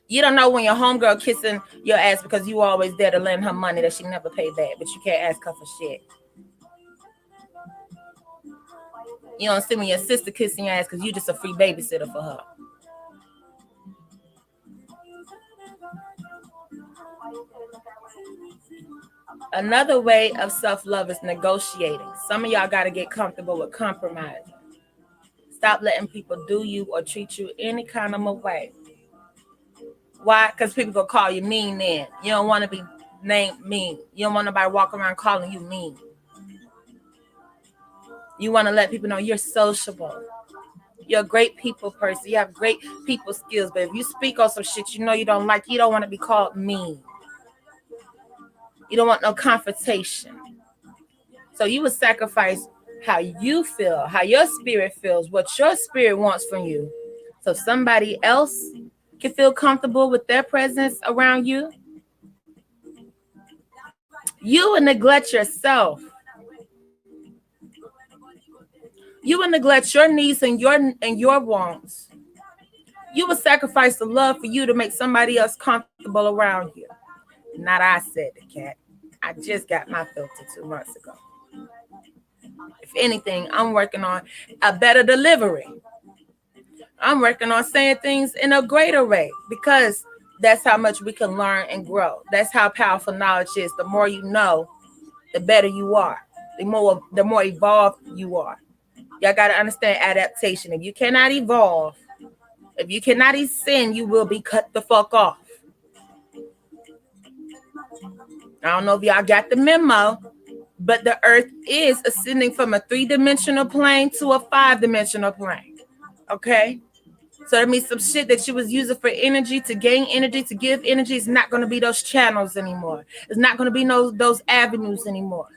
You don't know when your homegirl kissing your ass because you always there to lend her money that she never paid back, but you can't ask her for shit. You don't see when your sister kissing your ass because you just a free babysitter for her. Another way of self-love is negotiating. Some of y'all got to get comfortable with compromising. Stop letting people do you or treat you any kind of way. Why? Because people gonna call you mean then. You don't want to be named mean. You don't want nobody walking around calling you mean. You want to let people know you're sociable. You're a great people person. You have great people skills. But if you speak on some shit you know you don't like, you don't want to be called mean. You don't want no confrontation. So you would sacrifice how you feel, how your spirit feels, what your spirit wants from you. So somebody else can feel comfortable with their presence around you. You would neglect yourself. You would neglect your needs and your wants. You would sacrifice the love for you to make somebody else comfortable around you. Not I said it, cat. I just got my filter 2 months ago. If anything, I'm working on a better delivery. I'm working on saying things in a greater way because that's how much we can learn and grow. That's how powerful knowledge is. The more you know, the better you are. The more evolved you are. Y'all got to understand adaptation. If you cannot evolve, if you cannot ascend, you will be cut the fuck off. I don't know if y'all got the memo, but the earth is ascending from a 3-dimensional plane to a 5-dimensional plane. Okay? So that means some shit that you was using for energy, to gain energy, to give energy, is not going to be those channels anymore. It's not going to be those avenues anymore.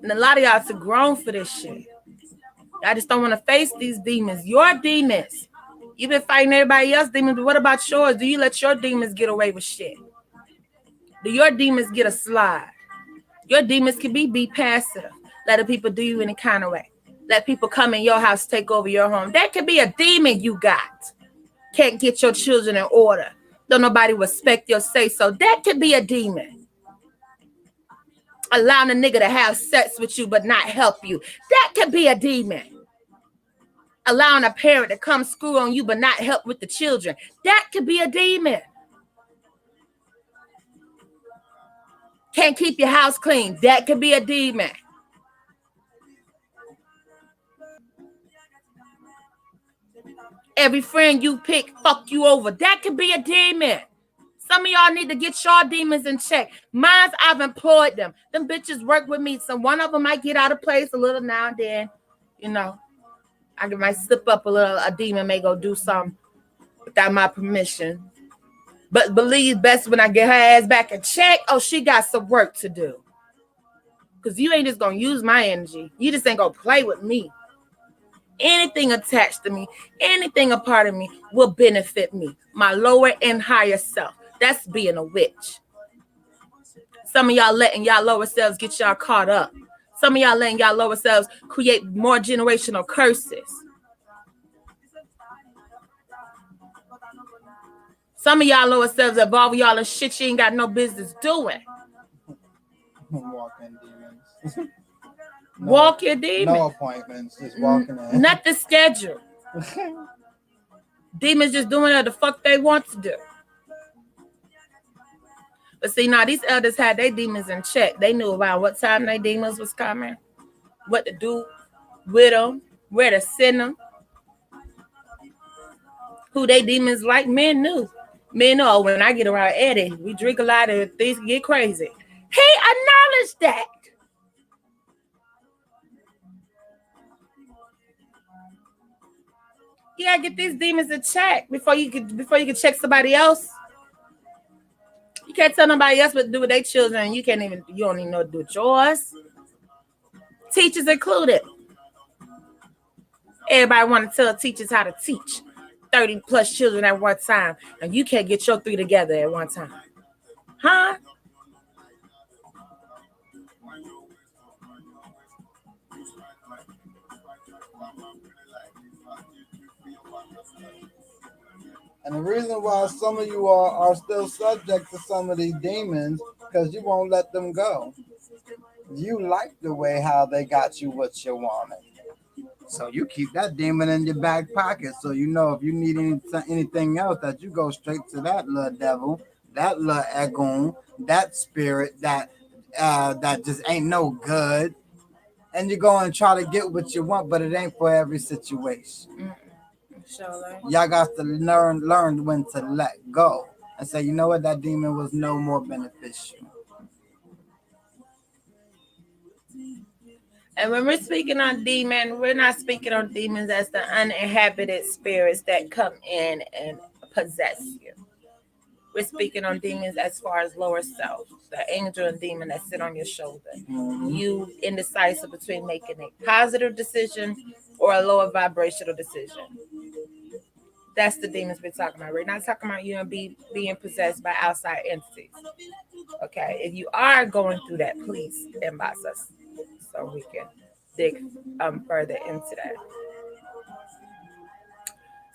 And a lot of y'all too grown for this shit. I just don't want to face these demons. Your demons. You've been fighting everybody else's demons, but what about yours? Do you let your demons get away with shit? Do your demons get a slide? Your demons can be passive. Letting people do you any kind of way. Let people come in your house, take over your home. That could be a demon you got. Can't get your children in order. Don't nobody respect your say so. That could be a demon. Allowing a nigga to have sex with you but not help you. That could be a demon. Allowing a parent to come screw on you but not help with the children. That could be a demon. Can't keep your house clean. That could be a demon. Every friend you pick fuck you over. That could be a demon. Some of y'all need to get your demons in check. Mine, I've employed them. Them bitches work with me. So one of them might get out of place a little now and then. You know, I might slip up a little. A demon may go do something without my permission. But believe best when I get her ass back in check, oh, she got some work to do. Because you ain't just going to use my energy. You just ain't going to play with me. Anything attached to me, anything a part of me will benefit me. My lower and higher self. That's being a witch. Some of y'all letting y'all lower selves get y'all caught up. Some of y'all letting y'all lower selves create more generational curses. Some of y'all lower selves involve y'all in shit you ain't got no business doing. Walking demons. Walk your demons. No appointments, just walking in. Nothing scheduled. Demons just doing what the fuck they want to do. But see, now these elders had their demons in check. They knew about what time their demons was coming, what to do with them, where to send them, who they demons like. Men knew. Men know when I get around Eddie, we drink a lot and things get crazy. He acknowledged that. You gotta get these demons in check before you can check somebody else. You can't tell nobody else what to do with their children. You don't even know what to do with yours. Teachers included. Everybody want to tell teachers how to teach 30 plus children at one time, and you can't get your 3 together at one time. Huh? And the reason why some of you are still subject to some of these demons, because you won't let them go. You like the way how they got you what you wanted. So you keep that demon in your back pocket. So you know if you need anything else, that you go straight to that little devil, that little egon, that spirit that just ain't no good. And you go and try to get what you want, but it ain't for every situation. Sure. Y'all got to learn when to let go and say, you know what, that demon was no more beneficial. And when we're speaking on demon, we're not speaking on demons as the uninhabited spirits that come in and possess you. We're speaking on demons as far as lower self, the angel and demon that sit on your shoulder. Mm-hmm. You indecisive between making a positive decision or a lower vibrational decision. That's the demons we're talking about. We're not talking about you and being possessed by outside entities. Okay, if you are going through that, please inbox us so we can dig further into that.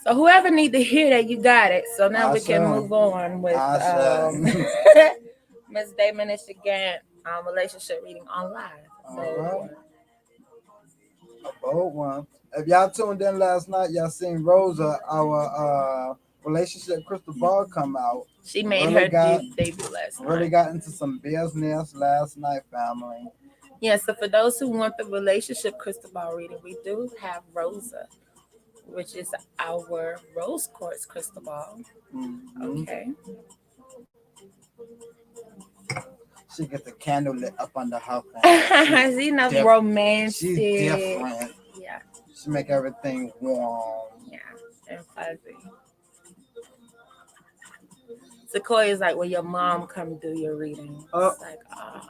So whoever need to hear that, you got it. So now we can move on with Ms. Diminished again, relationship reading online. So, a bold one. If y'all tuned in last night, y'all seen Rosa, our relationship crystal ball come out. She made her debut last night. Really got into some business last night, family. Yeah, so for those who want the relationship crystal ball reading, we do have Rosa, which is our rose quartz crystal ball. Mm-hmm. Okay. She gets the candle lit up under her face. She's not romantic. She's different. Yeah. She make everything warm. Yeah, and fuzzy. Sequoia is like when your mom come do your reading. It's like, oh.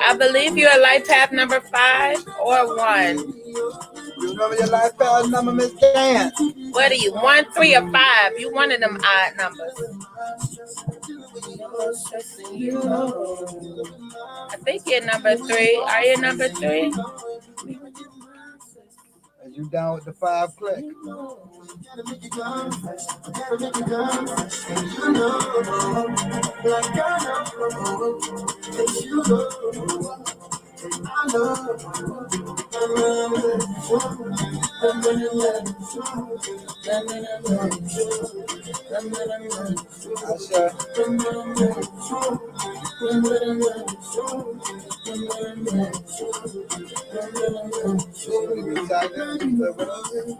I believe you're life path number 5 or 1. You remember your life path number, Miss Dan? What are you? 1, 3, or 5? You one of them odd numbers. I think you're number 3. Are you number 3? Are you down with the 5 click?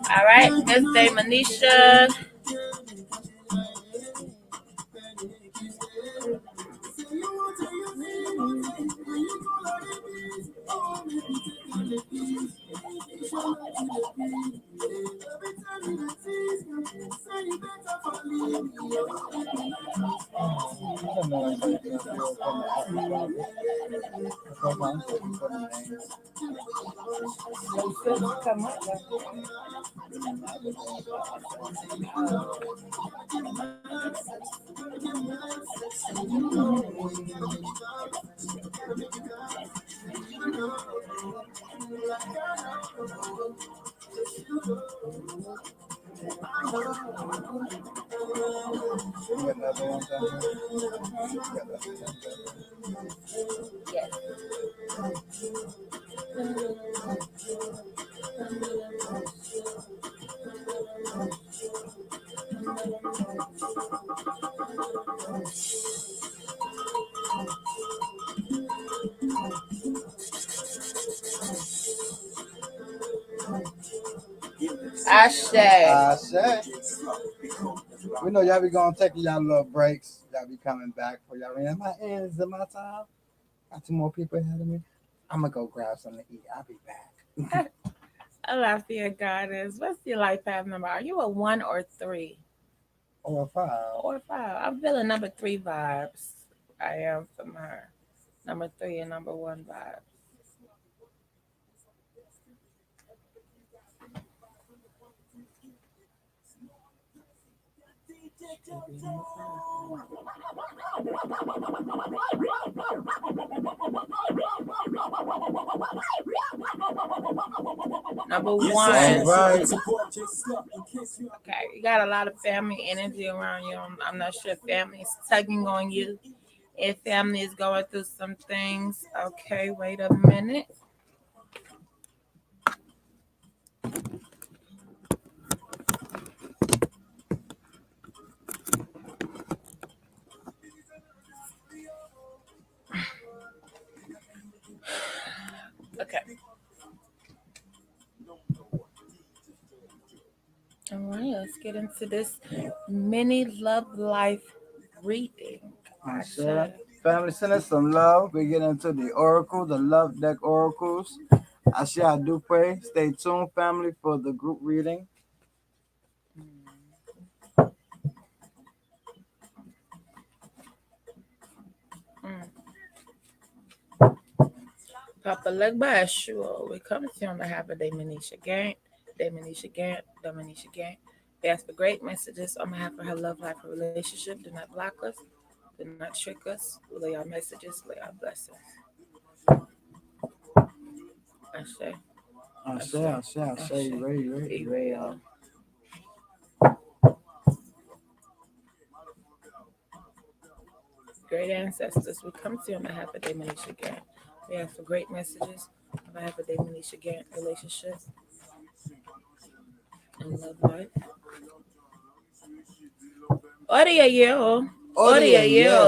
All right, Miss Day Manisha. Ashe. We know y'all be going to take y'all little breaks. Y'all be coming back for y'all. Am I in? Is it my time? Got 2 more people ahead of me. I'm going to go grab something to eat. I'll be back. I love your goddess. What's your life path number? Are you a 1 or 3? Or 5. Or 5. I'm feeling number 3 vibes. I am from her. Number 3 and number 1 vibes. Number 1. Right. Okay, you got a lot of family energy around you. I'm not sure if family is tugging on you. If family is going through some things. Okay, wait a minute. Okay. All right, let's get into this mini love life reading. Ashe. Family, send us some love. We get into the oracle, the love deck oracles. Ashe, I do pray. Stay tuned, family, for the group reading. Papa Legba, sure. We come to you on behalf of Manisha Gant, Manisha Gant, Manisha Gant. We ask for great messages on behalf of her love life, her relationship. Do not block us. Do not trick us. Lay our messages, lay our blessings. Ashe. Ready. Be real. Great ancestors, we come to you on behalf of Manisha Gant. We ask for great messages on behalf of Manisha Gant relationship and love life. Audio,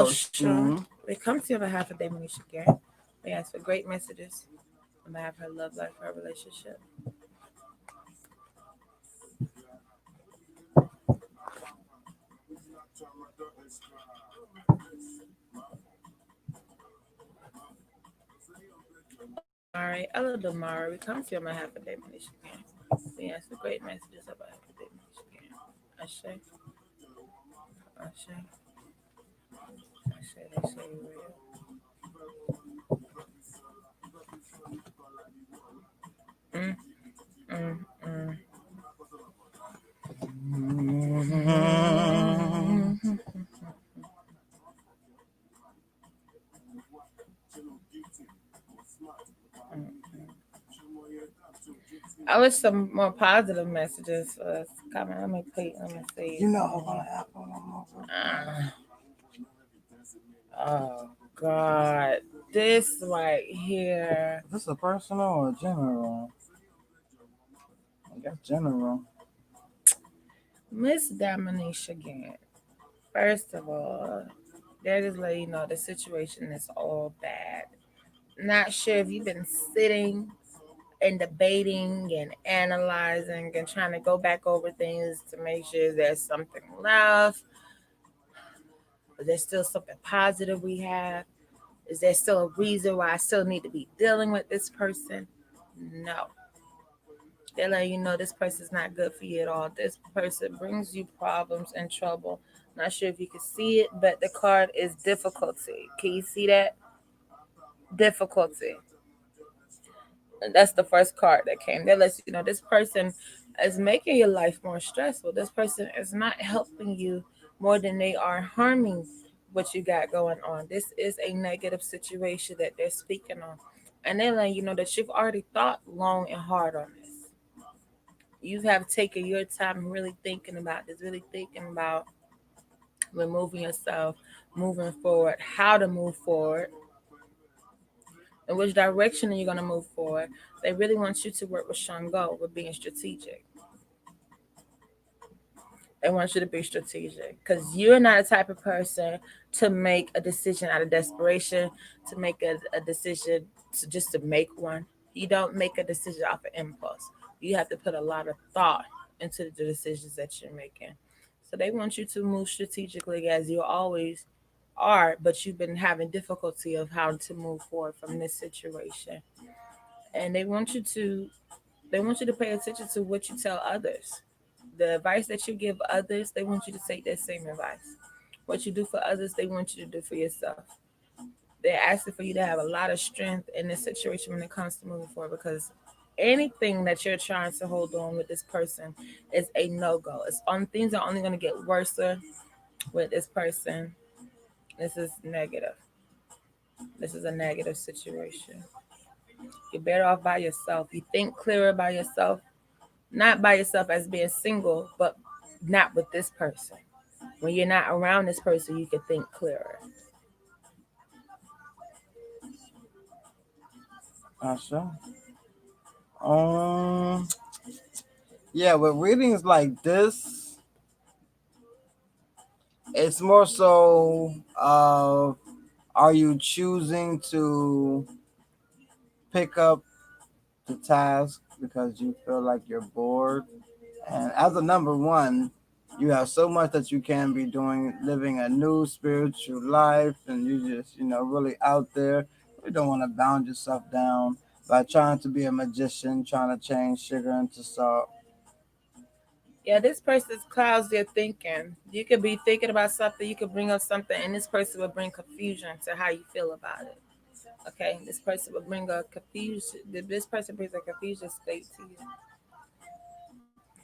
sure. We come to you on behalf of Manisha Gant. We ask for great messages on behalf of her love life, her relationship. Damari, Ella Damari, we come to you on behalf of Manisha Gant. We ask for great messages on behalf of Manisha Gant. Ashe. Ashe. sure they show you real. Mm, mm, mm. I wish some more positive messages was coming. Let me see. You know, I'm gonna have one more. Oh God, this right here. Is this a personal or general? I guess general. Miss Dominisha again. First of all, that is letting you know the situation is all bad. Not sure if you've been sitting and debating and analyzing and trying to go back over things to make sure there's something left. Is there still something positive we have? Is there still a reason why I still need to be dealing with this person? No. They're letting you know this person's not good for you at all. This person brings you problems and trouble. Not sure if you can see it, but the card is difficulty. Can you see that? Difficulty. And that's the first card that came. That lets you know this person is making your life more stressful. This person is not helping you more than they are harming what you got going on. This is a negative situation that they're speaking on. And they're letting you know that you've already thought long and hard on this. You have taken your time really thinking about this, really thinking about removing yourself, moving forward, how to move forward, in which direction are you going to move forward. They really want you to work with Shango, with being strategic. They want you to be strategic because you're not a type of person to make a decision out of desperation, to make a decision to just to make one. You don't make a decision off of impulse. You have to put a lot of thought into the decisions that you're making. So they want you to move strategically as you always are, but you've been having difficulty of how to move forward from this situation. And they want you to pay attention to what you tell others. The advice that you give others, they want you to take that same advice. What you do for others, they want you to do for yourself. They're asking for you to have a lot of strength in this situation when it comes to moving forward because anything that you're trying to hold on with this person is a no go. It's on things are only going to get worse with this person. This is negative. This is a negative situation. You're better off by yourself. You think clearer by yourself, not by yourself as being single, but not with this person. When you're not around this person, you can think clearer. Asha. Um, yeah, with readings like this, it's more so are you choosing to pick up the task because you feel like you're bored? And as a number one, you have so much that you can be doing, living a new spiritual life, and you just, really out there. You don't want to bound yourself down by trying to be a magician, trying to change sugar into salt. Yeah, this person's clouds their thinking. You could be thinking about something, you could bring up something, and this person will bring confusion to how you feel about it. Okay, this person will bring a confusion. This person brings a confusion state to you.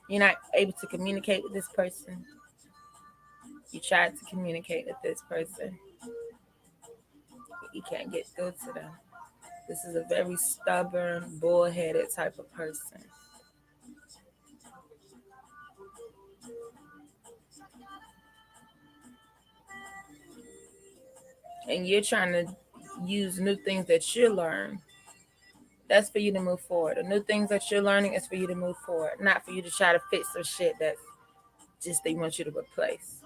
You're not able to communicate with this person. You try to communicate with this person, you can't get through to them. This is a very stubborn, bullheaded type of person. And you're trying to use new things that you learn. That's for you to move forward. The new things that you're learning is for you to move forward, not for you to try to fix some shit that just they want you to replace.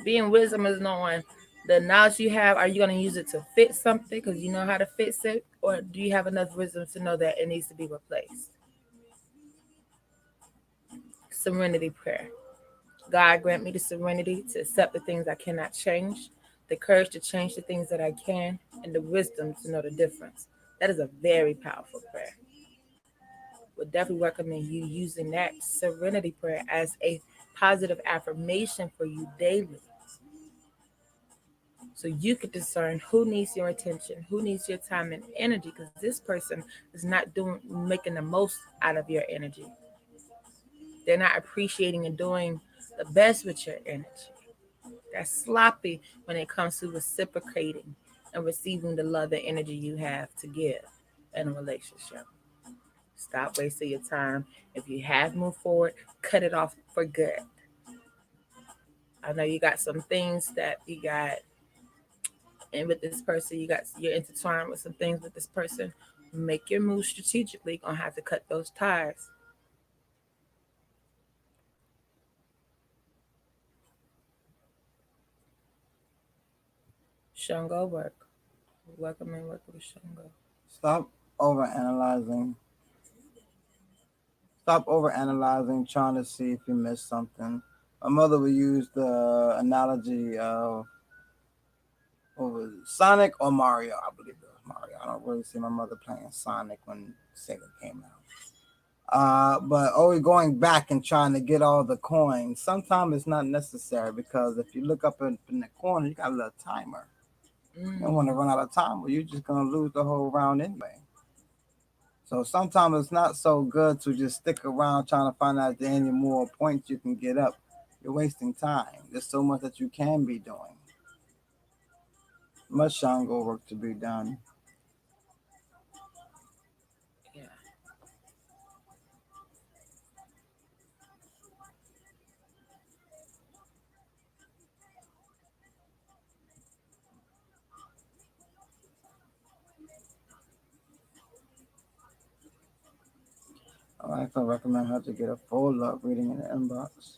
Being wisdom is knowing the knowledge you have. Are you going to use it to fix something because you know how to fix it, or do you have enough wisdom to know that it needs to be replaced? Serenity prayer. God grant me the serenity to accept the things I cannot change, the courage to change the things that I can, and the wisdom to know the difference. That is a very powerful prayer. Would definitely recommend you using that serenity prayer as a positive affirmation for you daily. So you could discern who needs your attention, who needs your time and energy, because this person is not doing making the most out of your energy. They're not appreciating and doing the best with your energy. They're sloppy when it comes to reciprocating and receiving the love and energy you have to give in a relationship. Stop wasting your time. If you have moved forward, cut it off for good. I know you got some things that you got, and with this person, you're intertwined with some things with this person. Make your move strategically. You're gonna have to cut those ties. Shango work. Welcome and work with Shango. Stop overanalyzing. Stop overanalyzing, trying to see if you missed something. My mother would use the analogy of what was it, Sonic or Mario. I believe it was Mario. I don't really see my mother playing Sonic when Sega came out. But always going back and trying to get all the coins. Sometimes it's not necessary because if you look up in the corner, you got a little timer. You don't want to run out of time, or you're just gonna lose the whole round anyway. So sometimes it's not so good to just stick around trying to find out if there are any more points you can get up. You're wasting time. There's so much that you can be doing. Much Shango work to be done. Yeah. I can recommend her to get a full love reading in the inbox.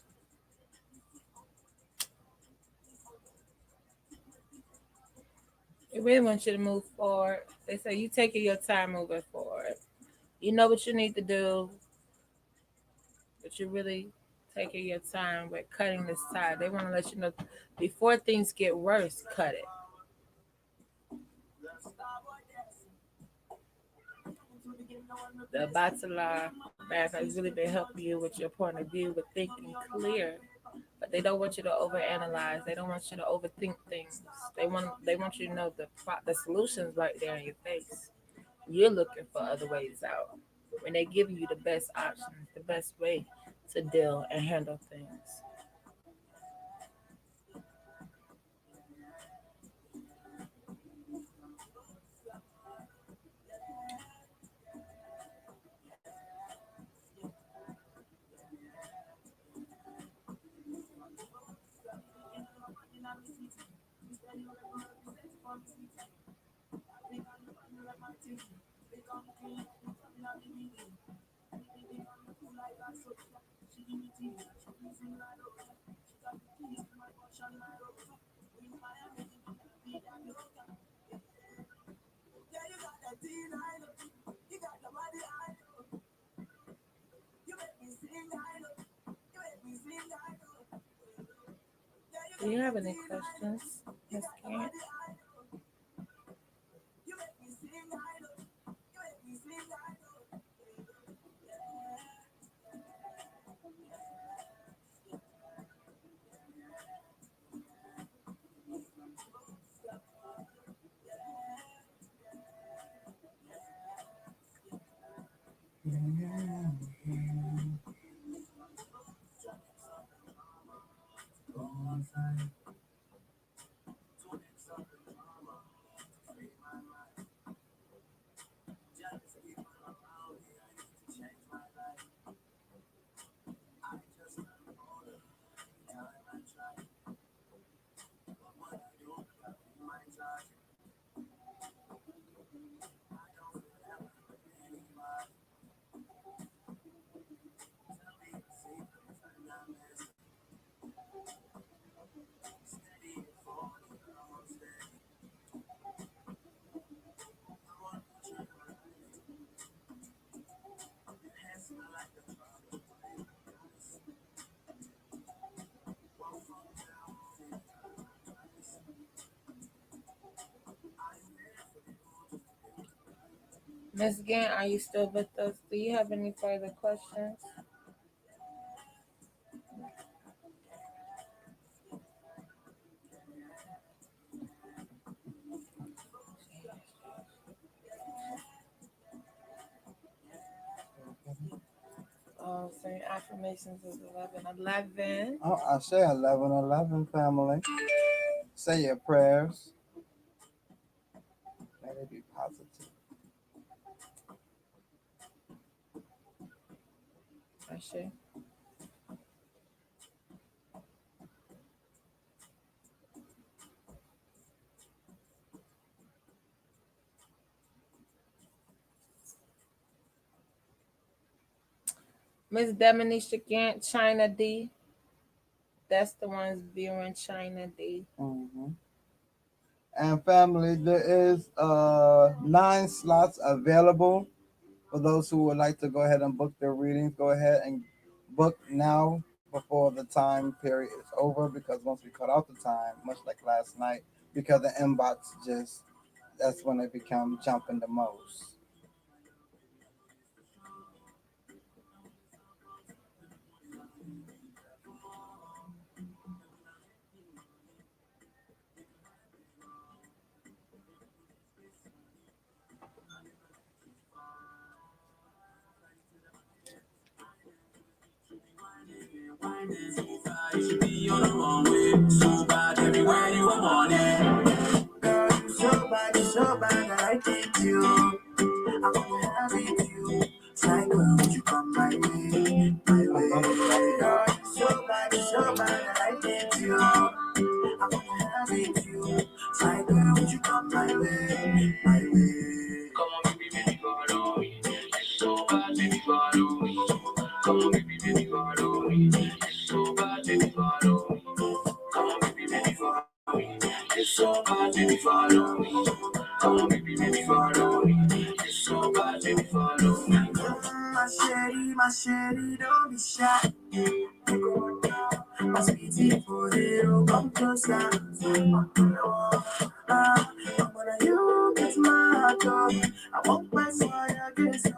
They really want you to move forward. They say you taking your time moving forward. You know what you need to do, but you're really taking your time with cutting this tie. They want to let you know before things get worse, cut it. The Bachelor Bath has really been helping you with your point of view, with thinking clear. But they don't want you to overanalyze. They don't want you to overthink things. They want you to know the solutions right there in your face. You're looking for other ways out. When they give you the best options, the best way to deal and handle things. Do you have any questions, Miss Karen? Miss Gant, are you still with us? Do you have any further questions? So your affirmations is 11:11. Oh, I say 11:11 family. Say your prayers. May they be positive. Ashe. Miss Demonisha Gant, China D. That's the ones viewing China D. Hmm. And family, there is 9 slots available for those who would like to go ahead and book their readings. Go ahead and book now before the time period is over, because once we cut off the time, much like last night, because the inbox just, that's when it become jumping the most. Be on the wrong way, so bad everywhere you are morning. Girl, you so bad that I need you. I wanna have it you. Like, would you come my way, my way? Girl, you so bad that I need you. I wanna have it you. Like, would you come my way, my way? Come on, baby, follow me. It's so bad, baby, follow me. Come on, baby, follow me. It's so bad, baby, follow me. Come on, baby, follow me. It's so bad, baby, follow me. Come on, baby, follow me. It's so bad, baby, follow me. My sherry, don't be shy. My sweetie, for it, come closer. I'm gonna you get my dog. I won't pass why I get so.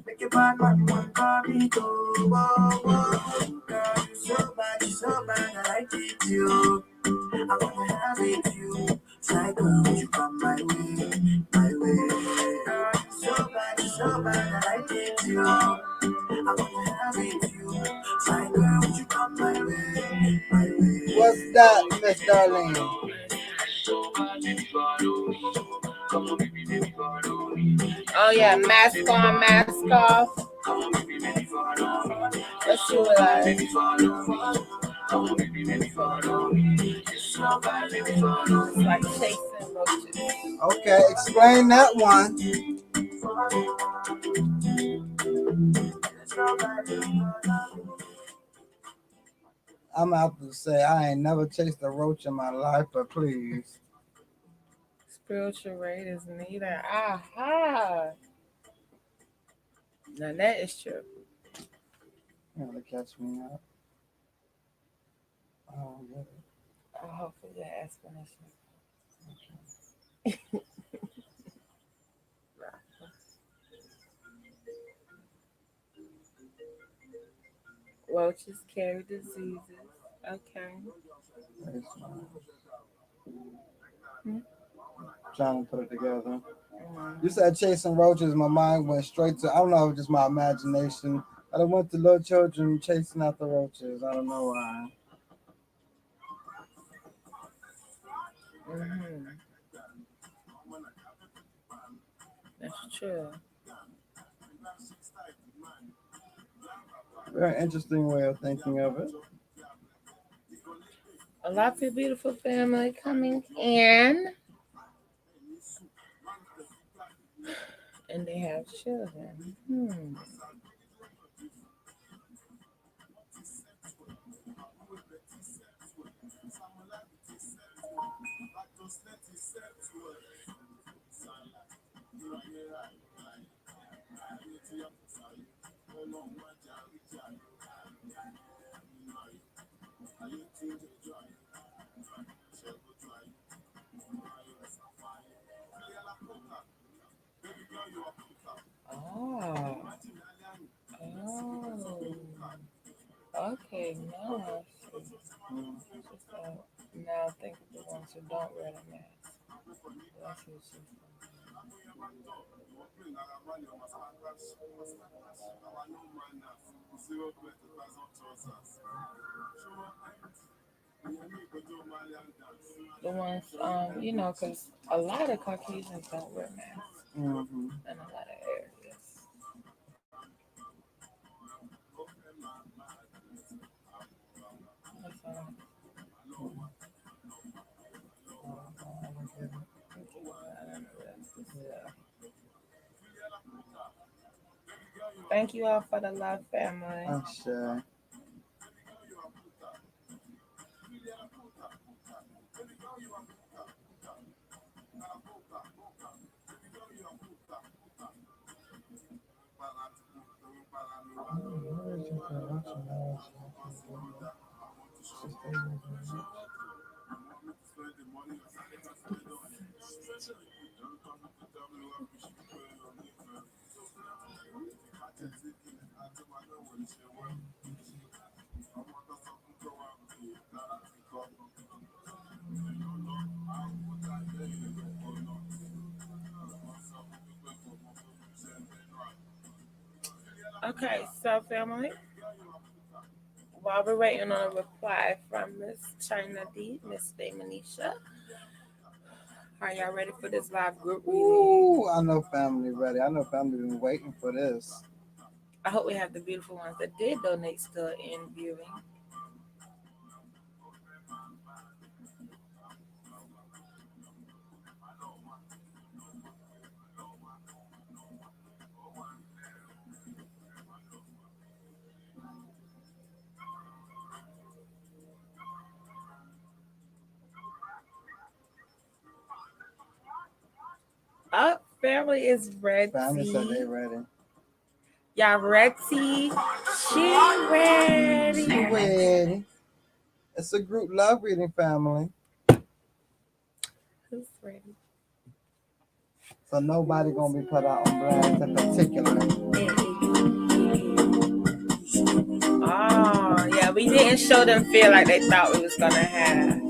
Make it bad, man, one party go. Whoa, whoa. Girl, you so bad, I like it, you. I wanna have it, you. Like, would you come my way, my way? Girl, you so bad, I like it, you. I wanna have it, you. Like, would you come my way, my way? What's that, Miss Darlene? Oh yeah, mask on, mask off. Let's do it live. It's like chasing roaches. Okay, explain that one. I'm out to say I ain't never chased a roach in my life, but please. Spiritual rate is neither. Aha. Now that is true. You gotta catch me up. Oh, yeah. Hopefully that explanation. Roaches carry diseases. Okay. Very smart. Hmm? Trying to put it together. Mm. You said chasing roaches, my mind went straight to, I don't know, it was just my imagination. I done went to little children chasing after roaches. I don't know why. Mm-hmm. That's true. Very interesting way of thinking of it. A lovely, beautiful family coming in, and they have children. Oh. Oh. Okay, now I see. Just, now think of the ones who don't wear the mask. That's what she's saying. The ones, because a lot of Caucasians don't wear masks Mm-hmm. in a lot of areas. That's all. Thank you all for the love, family. I'm sure. Okay, so family, while we're waiting on a reply from Miss China D, Miss Manisha, are y'all ready for this live group reading? Ooh, I know family ready. I know family been waiting for this. I hope we have the beautiful ones that did donate still in viewing. Up, family is ready. Family said they ready. Y'all ready? She ready. She ready. It's a group love reading, family. Who's ready? So nobody gonna be put out on blast in particular. Oh, yeah, we didn't show them feel like they thought we was gonna have.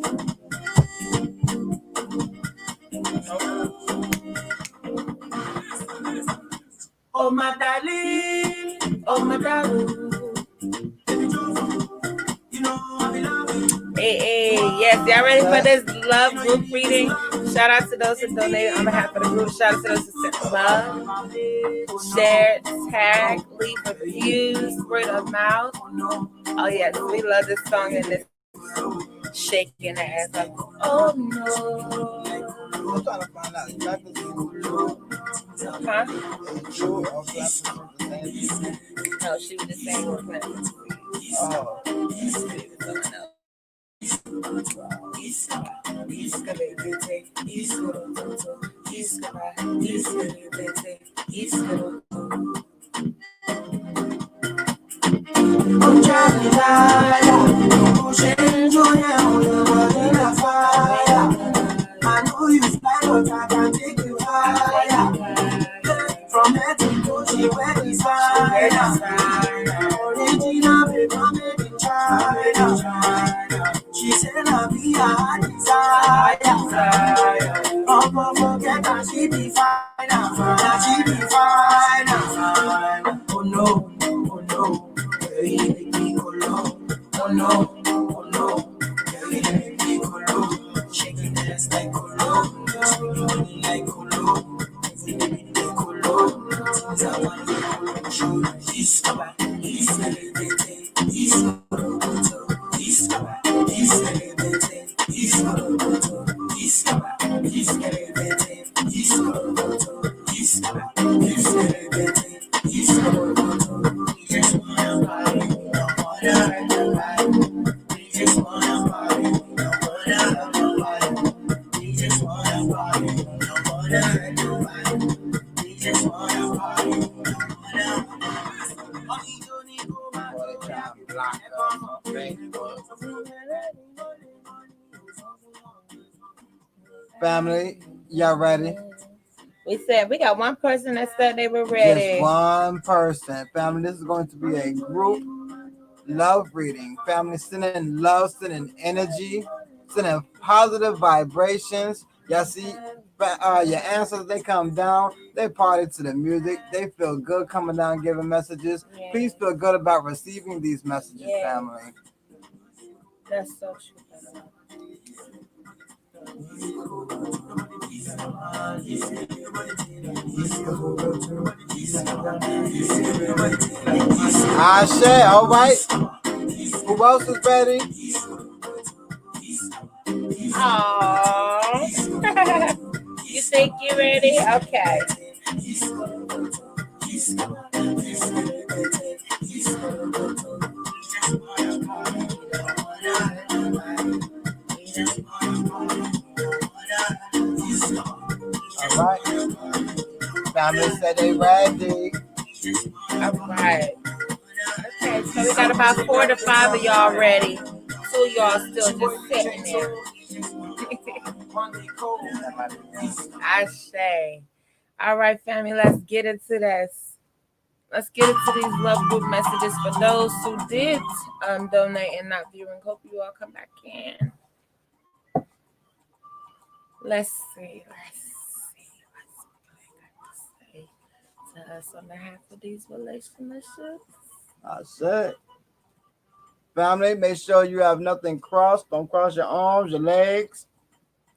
Oh my darling, oh my darling. You know I love you. Hey, yes, y'all ready for this love group reading? Shout out to those who donated on behalf of the group. Shout out to those who sent love, shared, tag, leave reviews, word of mouth. Oh yes, we love this song and this shaking the ass up. Oh no. I'm trying to find out exactly Huh? true or clapping the same. No, she was just saying we're playing. Oh. I'm trying to pushing to the fire. I know you fly, but I can take you higher. From head to toe, she wear designer. Original paper made in China. She said I'll be a desire. Oh, forget that she be fine, that she be fine. Oh no, oh no, you make me go low. Oh no, oh no, you make me go low. Shaking ass like colo, slowly like colo. Everything like colo. Things I want to show. This cover, this celebrity, this photo, this cover, this celebrity, this photo, this cover, this celebrity, this photo, this cover, this celebrity, this photo. We just wanna party, no wanna hurt nobody. We just wanna party, no wanna hurt nobody. We just wanna party, no wanna hurt nobody. We just wanna party, no wanna hurt nobody. Boy, they trying to block us on Facebook. Family, y'all ready? We said we got one person that said they were ready. Just one person. Family, this is going to be a group love reading. Family, sending love, sending energy, sending positive vibrations. Y'all see, Your ancestors, they come down, they party to the music, they feel good coming down giving messages. Yeah. Please feel good about receiving these messages, Yeah. family. That's so true. Ashe, all right. Who else is ready? Aww. You think you ready? Okay. All right. Family said they ready. All right. Okay, so we got about 4 to 5 of y'all ready. 2 of y'all still just sitting there. I say. All right, family, let's get into this. Let's get into these love group messages for those who did donate and not viewing. Hope you all come back in. Let's see. To us on behalf of these relationships. I said. Family, make sure you have nothing crossed. Don't cross your arms, your legs.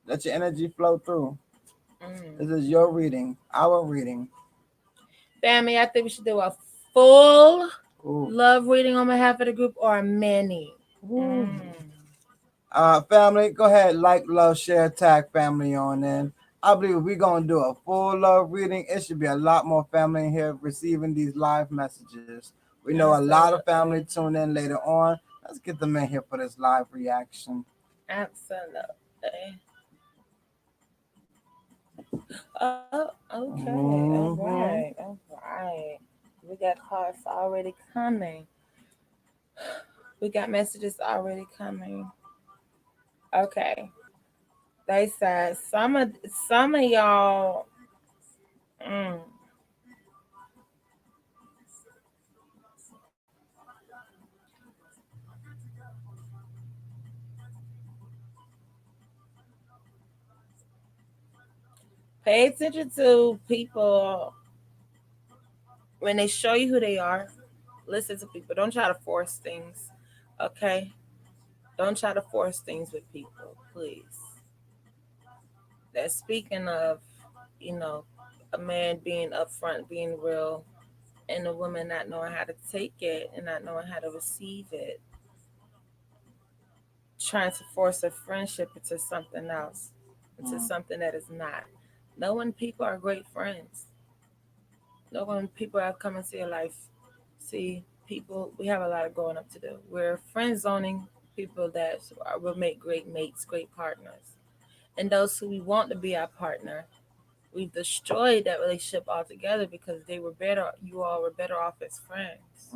Let your energy flow through. This is your reading, our reading. Family, I think we should do a full Ooh. love reading on behalf of the group or a mini. Family, go ahead, like, love, share, tag family on in. I believe if we're going to do a full love reading, it should be a lot more family in here receiving these live messages. We know a lot of family tune in later on. Let's get them in here for this live reaction. Absolutely. Oh, okay. All right. All right. We got cards already coming. We got messages already coming. Okay. They said some of y'all pay attention to people when they show you who they are. Listen to people. Don't try to force things. Okay? Don't try to force things with people, please. That speaking of, you know, a man being upfront, being real, and a woman not knowing how to take it and not knowing how to receive it, trying to force a friendship into something else, into something that is not. Know when people are great friends. Know when people have come into your life. See, people, we have a lot of growing up to do. We're friend zoning people that will make great mates, great partners. And those who we want to be our partner, we've destroyed that relationship altogether because they were better. You all were better off as friends,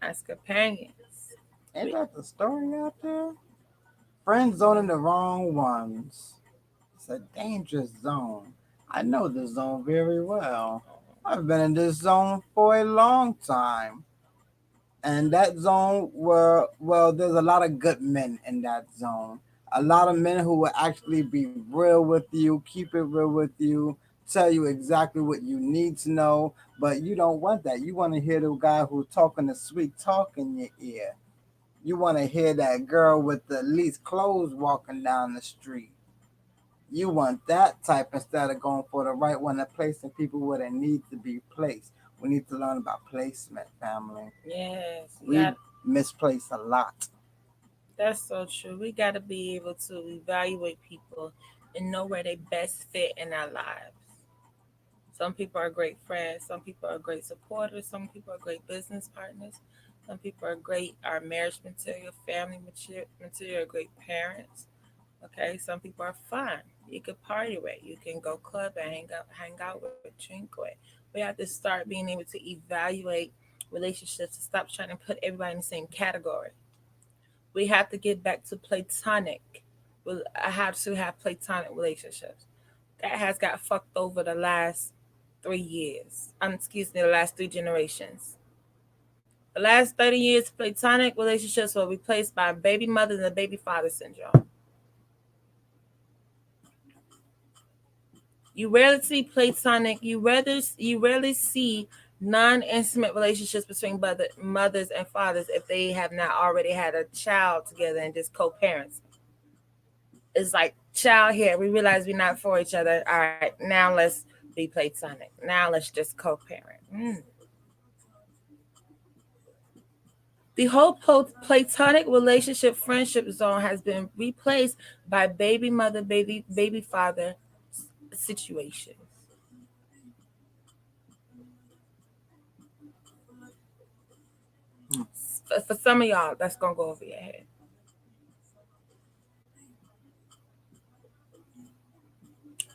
as companions. Ain't that the story out there? Friend zoning the wrong ones. It's a dangerous zone. I know this zone very well. I've been in this zone for a long time. And that zone where, well, there's a lot of good men in that zone. A lot of men who will actually be real with you, keep it real with you, tell you exactly what you need to know. But you don't want that. You want to hear the guy who's talking the sweet talk in your ear. You want to hear that girl with the least clothes walking down the street. You want that type instead of going for the right one and placing people where they need to be placed. We need to learn about placement, family. Yes, We misplace a lot. that's so true. We got to be able to evaluate people and know where they best fit in our lives. Some people are great friends. Some people are great supporters. Some people are great business partners. Some people are great, our marriage material, family material, great parents. Okay, some people are fun. You can party with. You can go club and hang out with, drink with. We have to start being able to evaluate relationships and stop trying to put everybody in the same category. We have to get back to platonic. I have to have platonic relationships. That has got fucked over the last 3 years. Excuse me, the last 3 generations. The last 30 years, platonic relationships were replaced by baby mothers and baby father syndrome. You rarely see platonic. You rarely see non-intimate relationships between mothers and fathers if they have not already had a child together and just co-parents. It's like child here. We realize we're not for each other. All right, now let's be platonic. Now let's just co-parent. The whole platonic relationship friendship zone has been replaced by baby mother, baby father situations. For some of y'all, that's gonna go over your head.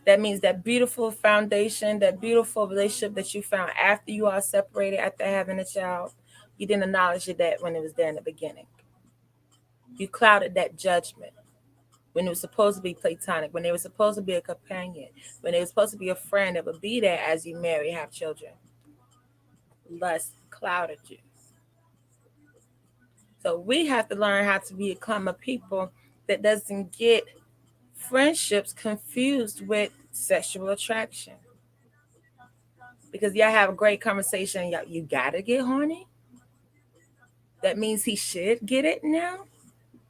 That means that beautiful foundation, that beautiful relationship that you found after you all separated, after having a child, you didn't acknowledge that when it was there in the beginning. You clouded that judgment when it was supposed to be platonic, when they were supposed to be a companion, when they were supposed to be a friend that would be there as you marry, have children. Lust clouded you. So we have to learn how to become a people that doesn't get friendships confused with sexual attraction. Because y'all have a great conversation, y'all, you gotta get horny. That means he should get it now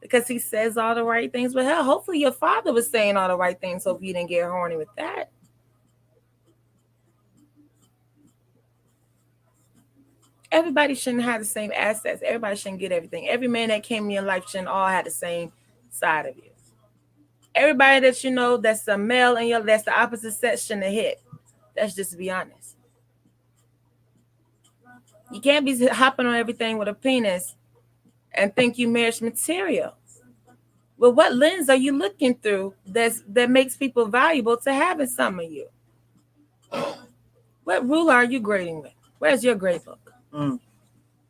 because he says all the right things. But hell, hopefully your father was saying all the right things, so if you didn't get horny with that. Everybody shouldn't have the same assets. Everybody shouldn't get everything. Every man that came in your life shouldn't all have the same side of you. Everybody that you know that's a male in your that's the opposite sex shouldn't have hit. That's just to be honest. You can't be hopping on everything with a penis and think you marriage material. Well, what lens are you looking through that makes people valuable to having some of you? What rule are you grading with? Where's your grade book?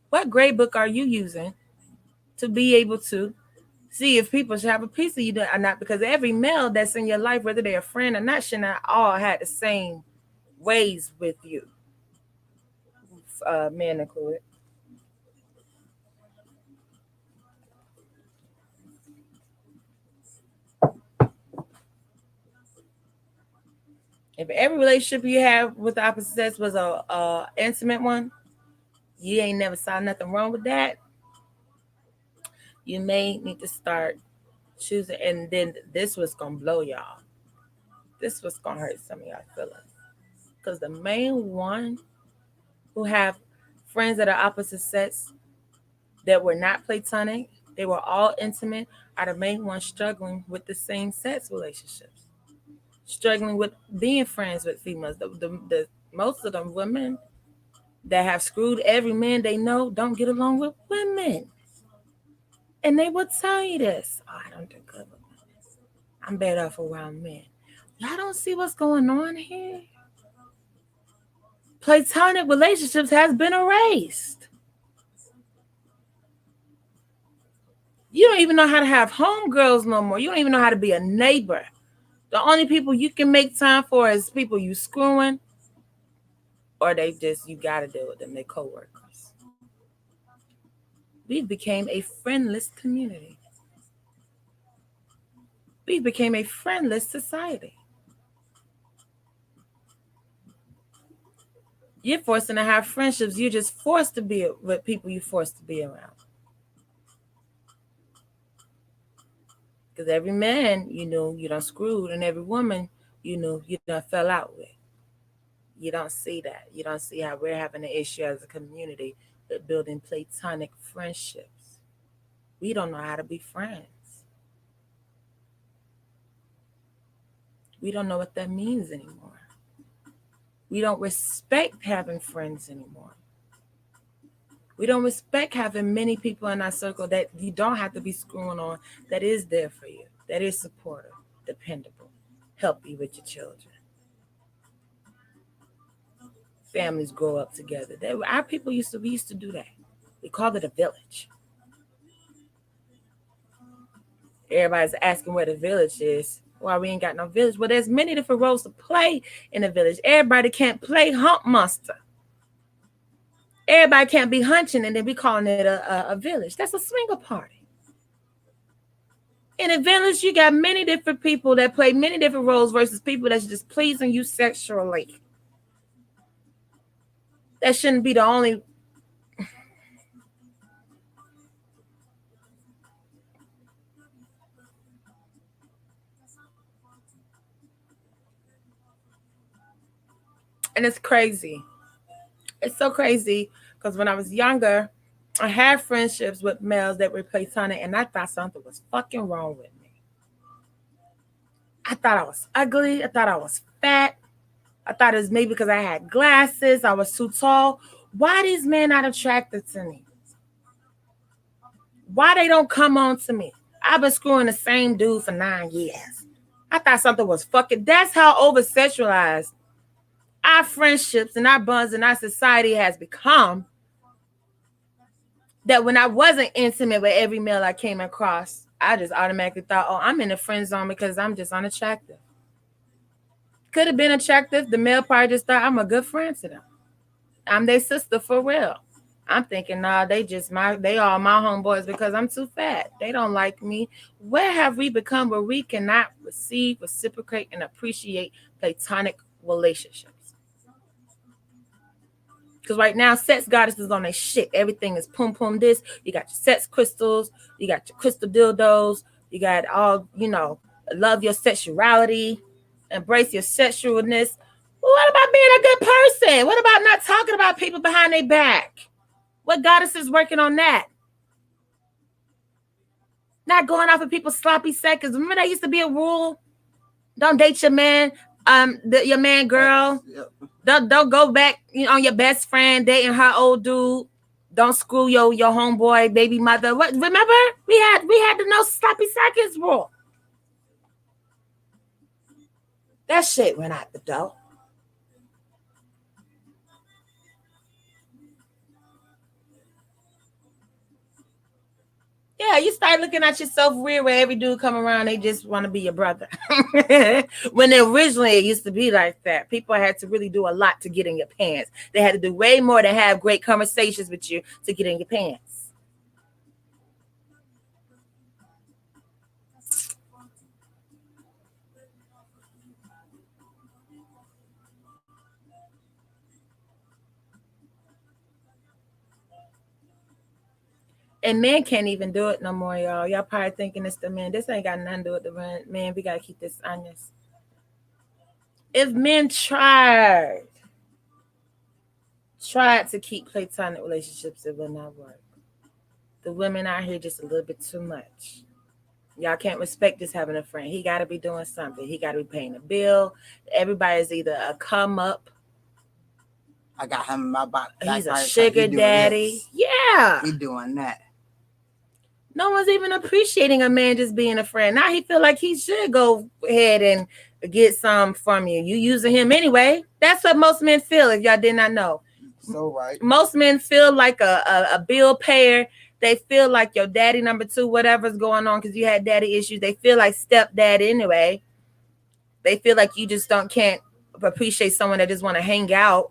What grade book are you using to be able to see if people should have a piece of you or not? Because every male that's in your life, whether they're a friend or not, should not all have the same ways with you, men included. If every relationship you have with the opposite sex was a intimate one, you ain't never saw nothing wrong with that. You may need to start choosing, and then this was gonna blow y'all. This was gonna hurt some of y'all feelings, because the main one who have friends that are opposite sex that were not platonic, they were all intimate, are the main ones struggling with the same sex relationships, struggling with being friends with females. The most of them women that have screwed every man they know don't get along with women. And they will tell you this. Oh, I don't do good with women. I'm better off around men. Y'all don't see what's going on here. Platonic relationships has been erased. You don't even know how to have homegirls no more. You don't even know how to be a neighbor. The only people you can make time for is people you screwing, or they just you gotta deal with them. They're coworkers. We became a friendless community. We became a friendless society. You're forcing to have friendships. You're just forced to be with people you're forced to be around. Because every man, you done screwed, and every woman, you done fell out with. You don't see that. You don't see how we're having an issue as a community with building platonic friendships. We don't know how to be friends. We don't know what that means anymore. We don't respect having friends anymore. We don't respect having many people in our circle that you don't have to be screwing on, that is there for you, that is supportive, dependable, help you with your children. Families grow up together. Our people we used to do that. We called it a village. Everybody's asking where the village is. Why we ain't got no village? Well, there's many different roles to play in a village. Everybody can't play hump monster. Everybody can't be hunching and then we calling it a village. That's a swinger party. In a village, you got many different people that play many different roles versus people that's just pleasing you sexually. That shouldn't be the only. And it's crazy. It's so crazy because when I was younger, I had friendships with males that were platonic, and I thought something was fucking wrong with me. I thought I was ugly. I thought I was fat. I thought it was maybe because I had glasses. I was too tall. Why these men not attracted to me? Why they don't come on to me? I've been screwing the same dude for 9 years. I thought something was fucking. That's how over sexualized our friendships and our bonds and our society has become. That when I wasn't intimate with every male I came across, I just automatically thought, oh, I'm in the friend zone because I'm just unattractive. Could have been attractive. The male probably just thought I'm a good friend to them. I'm their sister for real. I'm thinking, nah, they all my homeboys because I'm too fat. They don't like me. Where have we become where we cannot receive, reciprocate, and appreciate platonic relationships? Because right now, sex goddesses on their shit. Everything is pum pum this. You got your sex crystals. You got your crystal dildos. You got all, love your sexuality. Embrace your sexualness. Well, what about being a good person? What about not talking about people behind their back? What goddess is working on that? Not going off of people's sloppy seconds. Remember that used to be a rule? Don't date your man, your man girl. Yep. Don't go back on your best friend dating her old dude. Don't screw your homeboy, baby mother. What? Remember we had the no sloppy seconds rule. That shit went out the door. Yeah, you start looking at yourself weird where every dude come around, they just want to be your brother. When originally it used to be like that. People had to really do a lot to get in your pants. They had to do way more than have great conversations with you to get in your pants. And men can't even do it no more, y'all. Y'all probably thinking it's the men. This ain't got nothing to do with the men. We got to keep this honest. If men tried to keep platonic relationships, it will not work. The women out here just a little bit too much. Y'all can't respect just having a friend. He got to be doing something. He got to be paying a bill. Everybody's either a come up. I got him in my box. He's a sugar daddy. Yeah. He doing that. No one's even appreciating a man just being a friend. Now he feel like he should go ahead and get some from you. You using him anyway. That's what most men feel, if y'all did not know. So right. Most men feel like a bill payer. They feel like your daddy number 2, whatever's going on because you had daddy issues. They feel like stepdad anyway. They feel like you just can't appreciate someone that just want to hang out.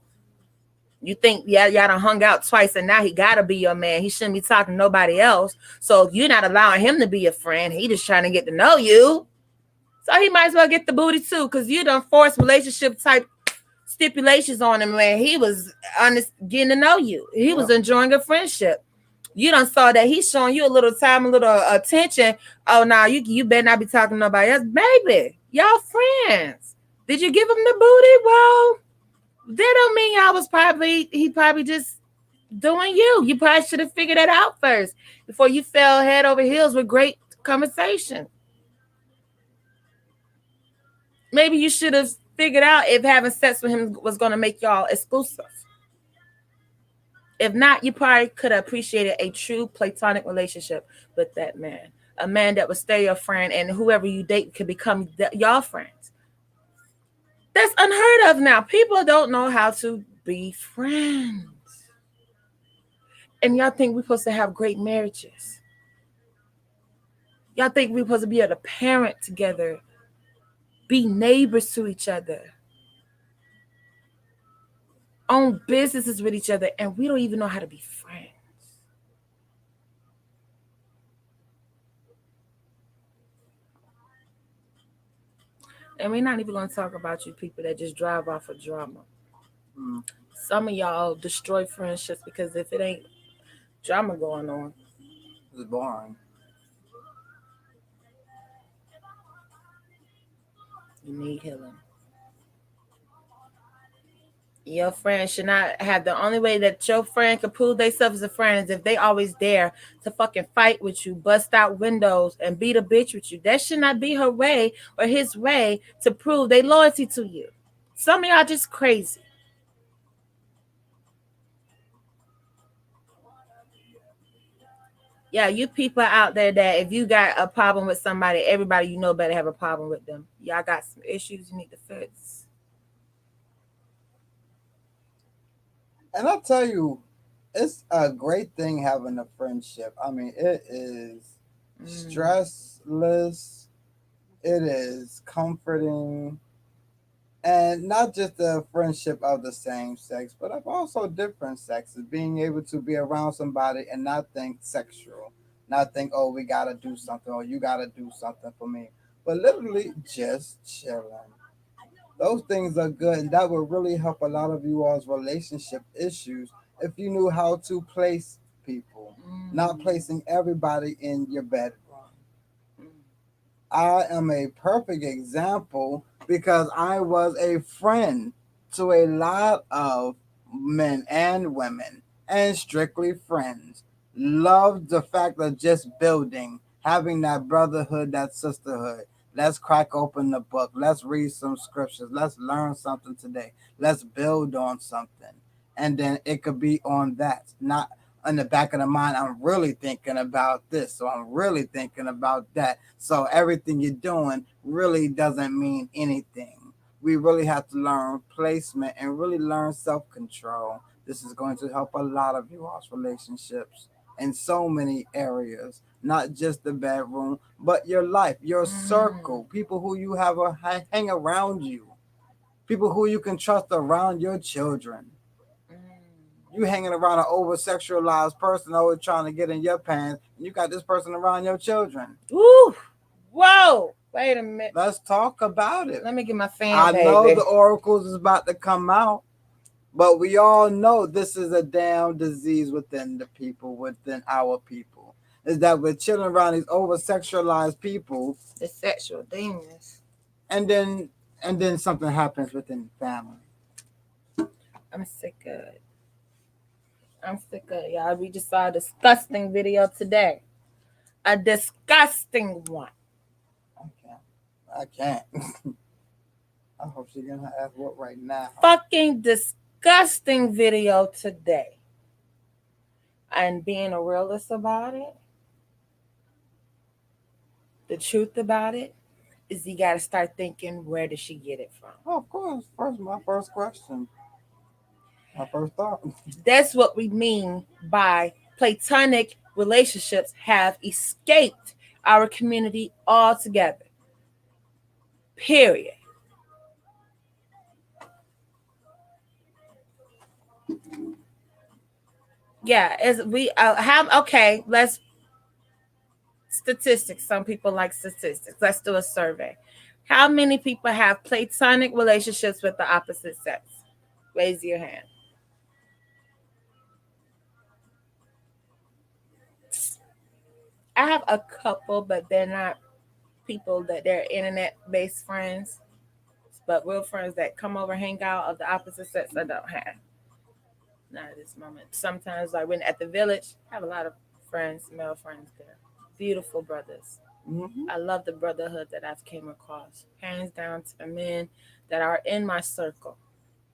You think, y'all done hung out twice and now he got to be your man. He shouldn't be talking to nobody else. So if you're not allowing him to be your friend, he just trying to get to know you. So he might as well get the booty too because you done forced relationship type stipulations on him when he was getting to know you. He was enjoying a friendship. You done saw that he's showing you a little time, a little attention. Oh, now you better not be talking to nobody else. Baby, y'all friends. Did you give him the booty? Well, that don't mean he probably just doing you. You probably should have figured that out first before you fell head over heels with great conversation. Maybe you should have figured out if having sex with him was going to make y'all exclusive. If not, you probably could have appreciated a true platonic relationship with that man. A man that would stay your friend and whoever you date could become y'all friends. That's unheard of now. People don't know how to be friends. And y'all think we're supposed to have great marriages. Y'all think we're supposed to be able to parent together, be neighbors to each other, own businesses with each other, and we don't even know how to be friends. And we're not even going to talk about you people that just drive off of drama. Mm, Some of y'all destroy friendships because if it ain't drama going on, it's boring. you need healing. Your friend should not have the only way that your friend can prove themselves as a friend is if they always there to fucking fight with you, bust out windows, and beat a bitch with you. That should not be her way or his way to prove their loyalty to you. Some of y'all just crazy. Yeah, you people out there that if you got a problem with somebody, everybody you know better have a problem with them. Y'all got some issues you need to fix. And I'll tell you, it's a great thing having a friendship. I mean, it is Mm, stressless, it is comforting, and not just the friendship of the same sex, but of also different sexes. Being able to be around somebody and not think sexual, not think, oh, we gotta do something, or you gotta do something for me, but literally just chilling. Those things are good, and that would really help a lot of you all's relationship issues if you knew how to place people, not mm, placing everybody in your bedroom. mm. I am a perfect example because I was a friend to a lot of men and women, and strictly friends. Loved the fact of just building, having that brotherhood, that sisterhood. Let's crack open the book. Let's read some scriptures. Let's learn something today. Let's build on something. And then it could be on that, not in the back of the mind, I'm really thinking about this, so I'm really thinking about that. So everything you're doing really doesn't mean anything. We really have to learn placement and really learn self control. This is going to help a lot of you all's relationships in so many areas, not just the bedroom, but your life, your Mm, circle, people who you have hang around you, people who you can trust around your children. mm. You hanging around an over sexualized person always trying to get in your pants, and you got this person around your children. Woo! Whoa! Wait a minute. Let's talk about it. Let me get my fan, I know baby. the oracles is about to come out, but we all know this is a damn disease within the people, within our people. Is that we're chilling around these over sexualized people, The sexual demons. and then something happens within the family. I'm sick of it. I'm sick of it, y'all. We just saw a disgusting video today. A disgusting one. I can't. I can't. I hope she's gonna ask what right now. Fucking disgusting video today. And being a realist about it, the truth about it, is you got to start thinking, where did she get it from? Oh, of course. My first question, my first thought. That's what we mean by platonic relationships have escaped our community altogether. Period. Yeah, as we have, okay, let's statistics. Some people like statistics. Let's do a survey. How many people have platonic relationships with the opposite sex? Raise your hand. I have a couple, but they're not people that they're internet based friends, but real friends that come over, hang out of the opposite sex, I don't have. Not at this moment. Sometimes, like when at the village, I have a lot of friends, male friends there. Beautiful brothers. Mm-hmm. I love the brotherhood that I've came across. Hands down to the men that are in my circle.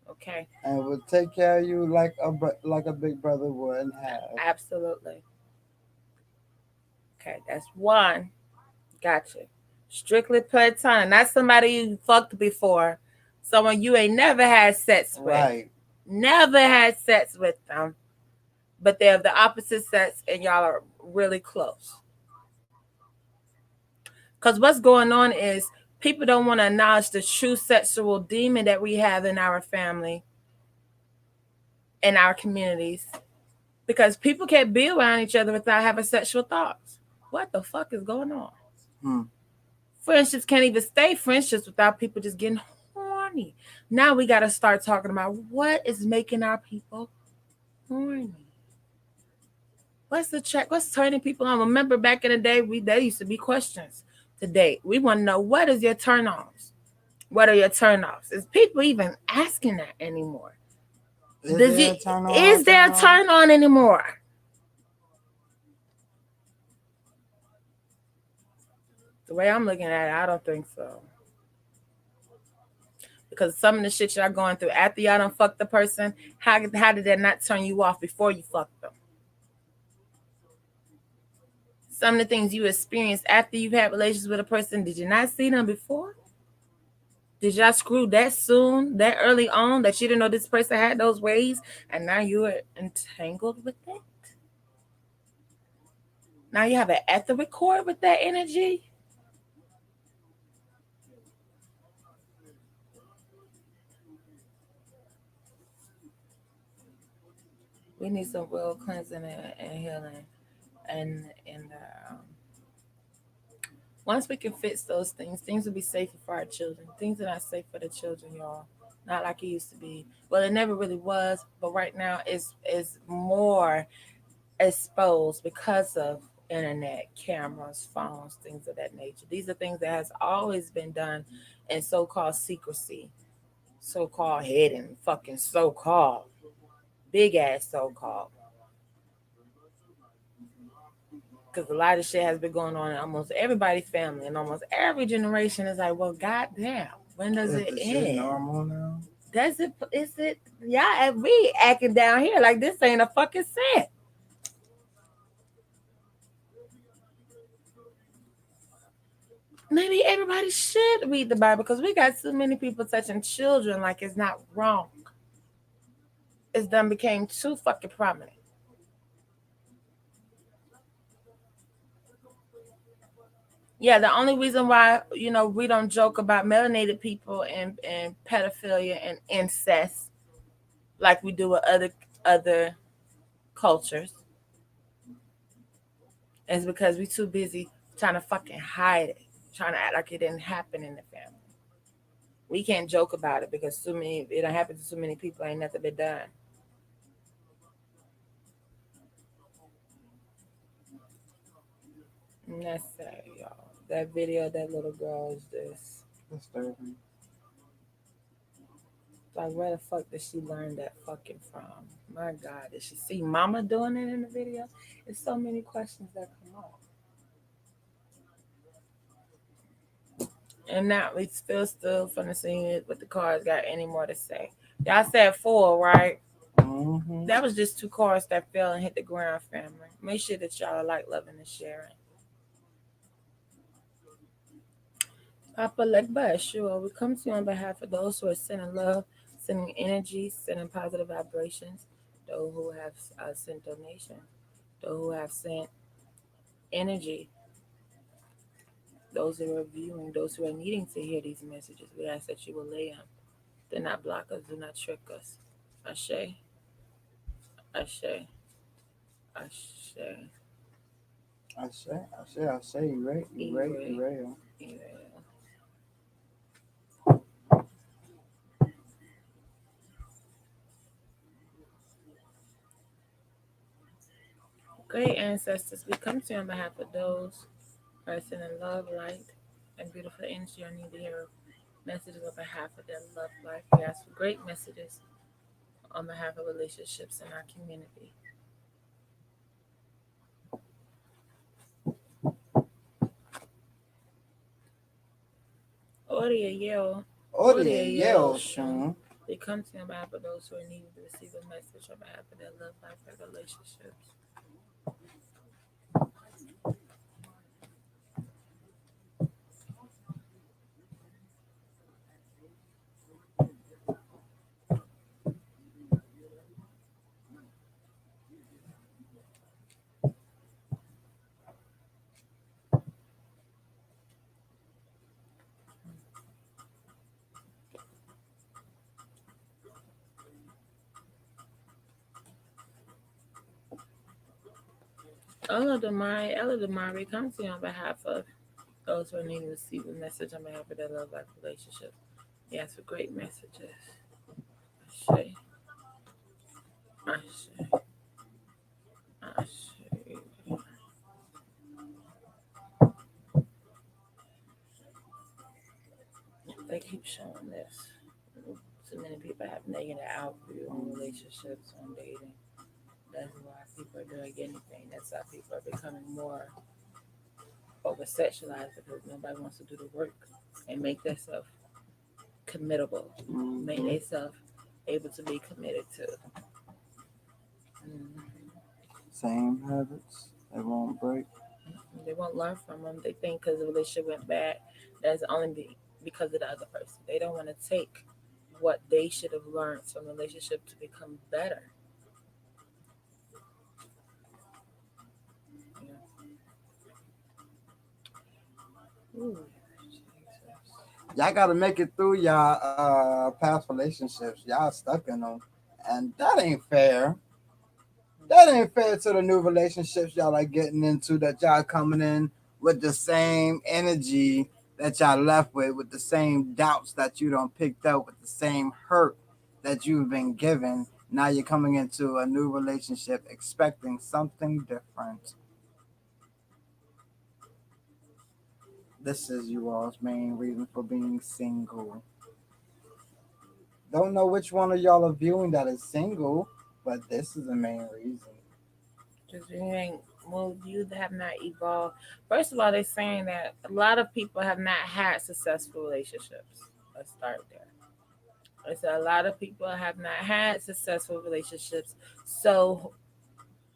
Okay, And would take care of you like like a big brother would have. absolutely. Okay, that's one. Gotcha. Strictly platonic, not somebody you fucked before. Someone you ain't never had sex with. Right. Never had sex with them, but they're of the opposite sex and y'all are really close. Because what's going on is people don't want to acknowledge the true sexual demon that we have in our family, in our communities, because people can't be around each other without having sexual thoughts. What the fuck is going on? Hmm. Friendships can't even stay friendships without people just getting horny. Now we got to start talking about what is making our people horny. What's the check? What's turning people on? Remember back in the day, there used to be questions. Today, we want to know, what is your turn ons? What are your turn offs? Is people even asking that anymore? Is there a turn on anymore? The way I'm looking at it, I don't think so. Because some of the shit y'all going through after y'all done fucked the person, how did that not turn you off before you fucked them? Some of the things you experienced after you've had relations with a person, did you not see them before? Did y'all screw that soon, that early on, that you didn't know this person had those ways, and now you are entangled with it? Now you have an ether record with that energy? We need some real cleansing and healing, and once we can fix those things will be safer for our children. Things are not safe for the children, y'all. Not like it used to be. Well, it never really was, but right now it's more exposed because of internet, cameras, phones, things of that nature. These are things that has always been done in so-called secrecy, so-called hidden, fucking so-called, big ass so-called. Because a lot of shit has been going on in almost everybody's family and almost every generation. Is like, well, goddamn, when does it end? Normal now. Does it? Is it? Yeah, we acting down here like this ain't a fucking sin. Maybe everybody should read the Bible because we got too many people touching children like it's not wrong. It's done became too fucking prominent. Yeah, the only reason why we don't joke about melanated people and pedophilia and incest like we do with other cultures is because we too busy trying to fucking hide it, trying to act like it didn't happen in the family. We can't joke about it because it don't happen to so many people. Ain't nothing been done. And that's sad, y'all. That video, of that little girl is just Disturbing. like, where the fuck did she learn that fucking from? My God, did she see Mama doing it in the video? There's so many questions that come up. And now we still finna see it, but the cars got any more to say. Y'all said 4, right? Mm-hmm. That was just 2 cars that fell and hit the ground, family. Make sure that y'all like, loving, and sharing. Papa Legba, sure. We come to you on behalf of those who are sending love, sending energy, sending positive vibrations, those who have sent donations, those who have sent energy, those who are viewing, those who are needing to hear these messages. We ask that you will lay them. Do not block us, do not trick us. Ashe, Ashe, Ashe. I say, you right. Great ancestors, we come to you on behalf of those who are sending love, light, and beautiful energy. I need to hear messages on behalf of their love life. We ask for great messages on behalf of relationships in our community. Oria Yeo Shun. We come to you on behalf of those who are needing to receive a message on behalf of their love life and relationships. Ella Damari, we come to you on behalf of Those who are needing to receive a message on behalf of their love life relationship. Yes, for great messages. Ashe, ashe, ashe. They keep showing this. So many people have negative outview on relationships, on dating. That's why people are doing anything. That's why people are becoming more over sexualized because nobody wants to do the work and make themselves committable, make Mhm. themselves able to be committed to. Mm. Same habits. They won't break. They won't learn from them. They think because the relationship went bad, that's only because of the other person. They don't want to take what they should have learned from the relationship to become better. Yeah. Ooh, Jesus. Y'all gotta make it through y'all past relationships. Y'all stuck in them, and that ain't fair. That ain't fair to the new relationships y'all are getting into. That y'all coming in with the same energy that y'all left with the same doubts that you don't picked up, with the same hurt that you've been given. Now you're coming into a new relationship expecting something different. This is you all's main reason for being single. Don't know which one of y'all are viewing that is single, but this is the main reason. Just you ain't moved, you have not evolved. First of all, they're saying that a lot of people have not had successful relationships. Let's start there. They said a lot of people have not had successful relationships. So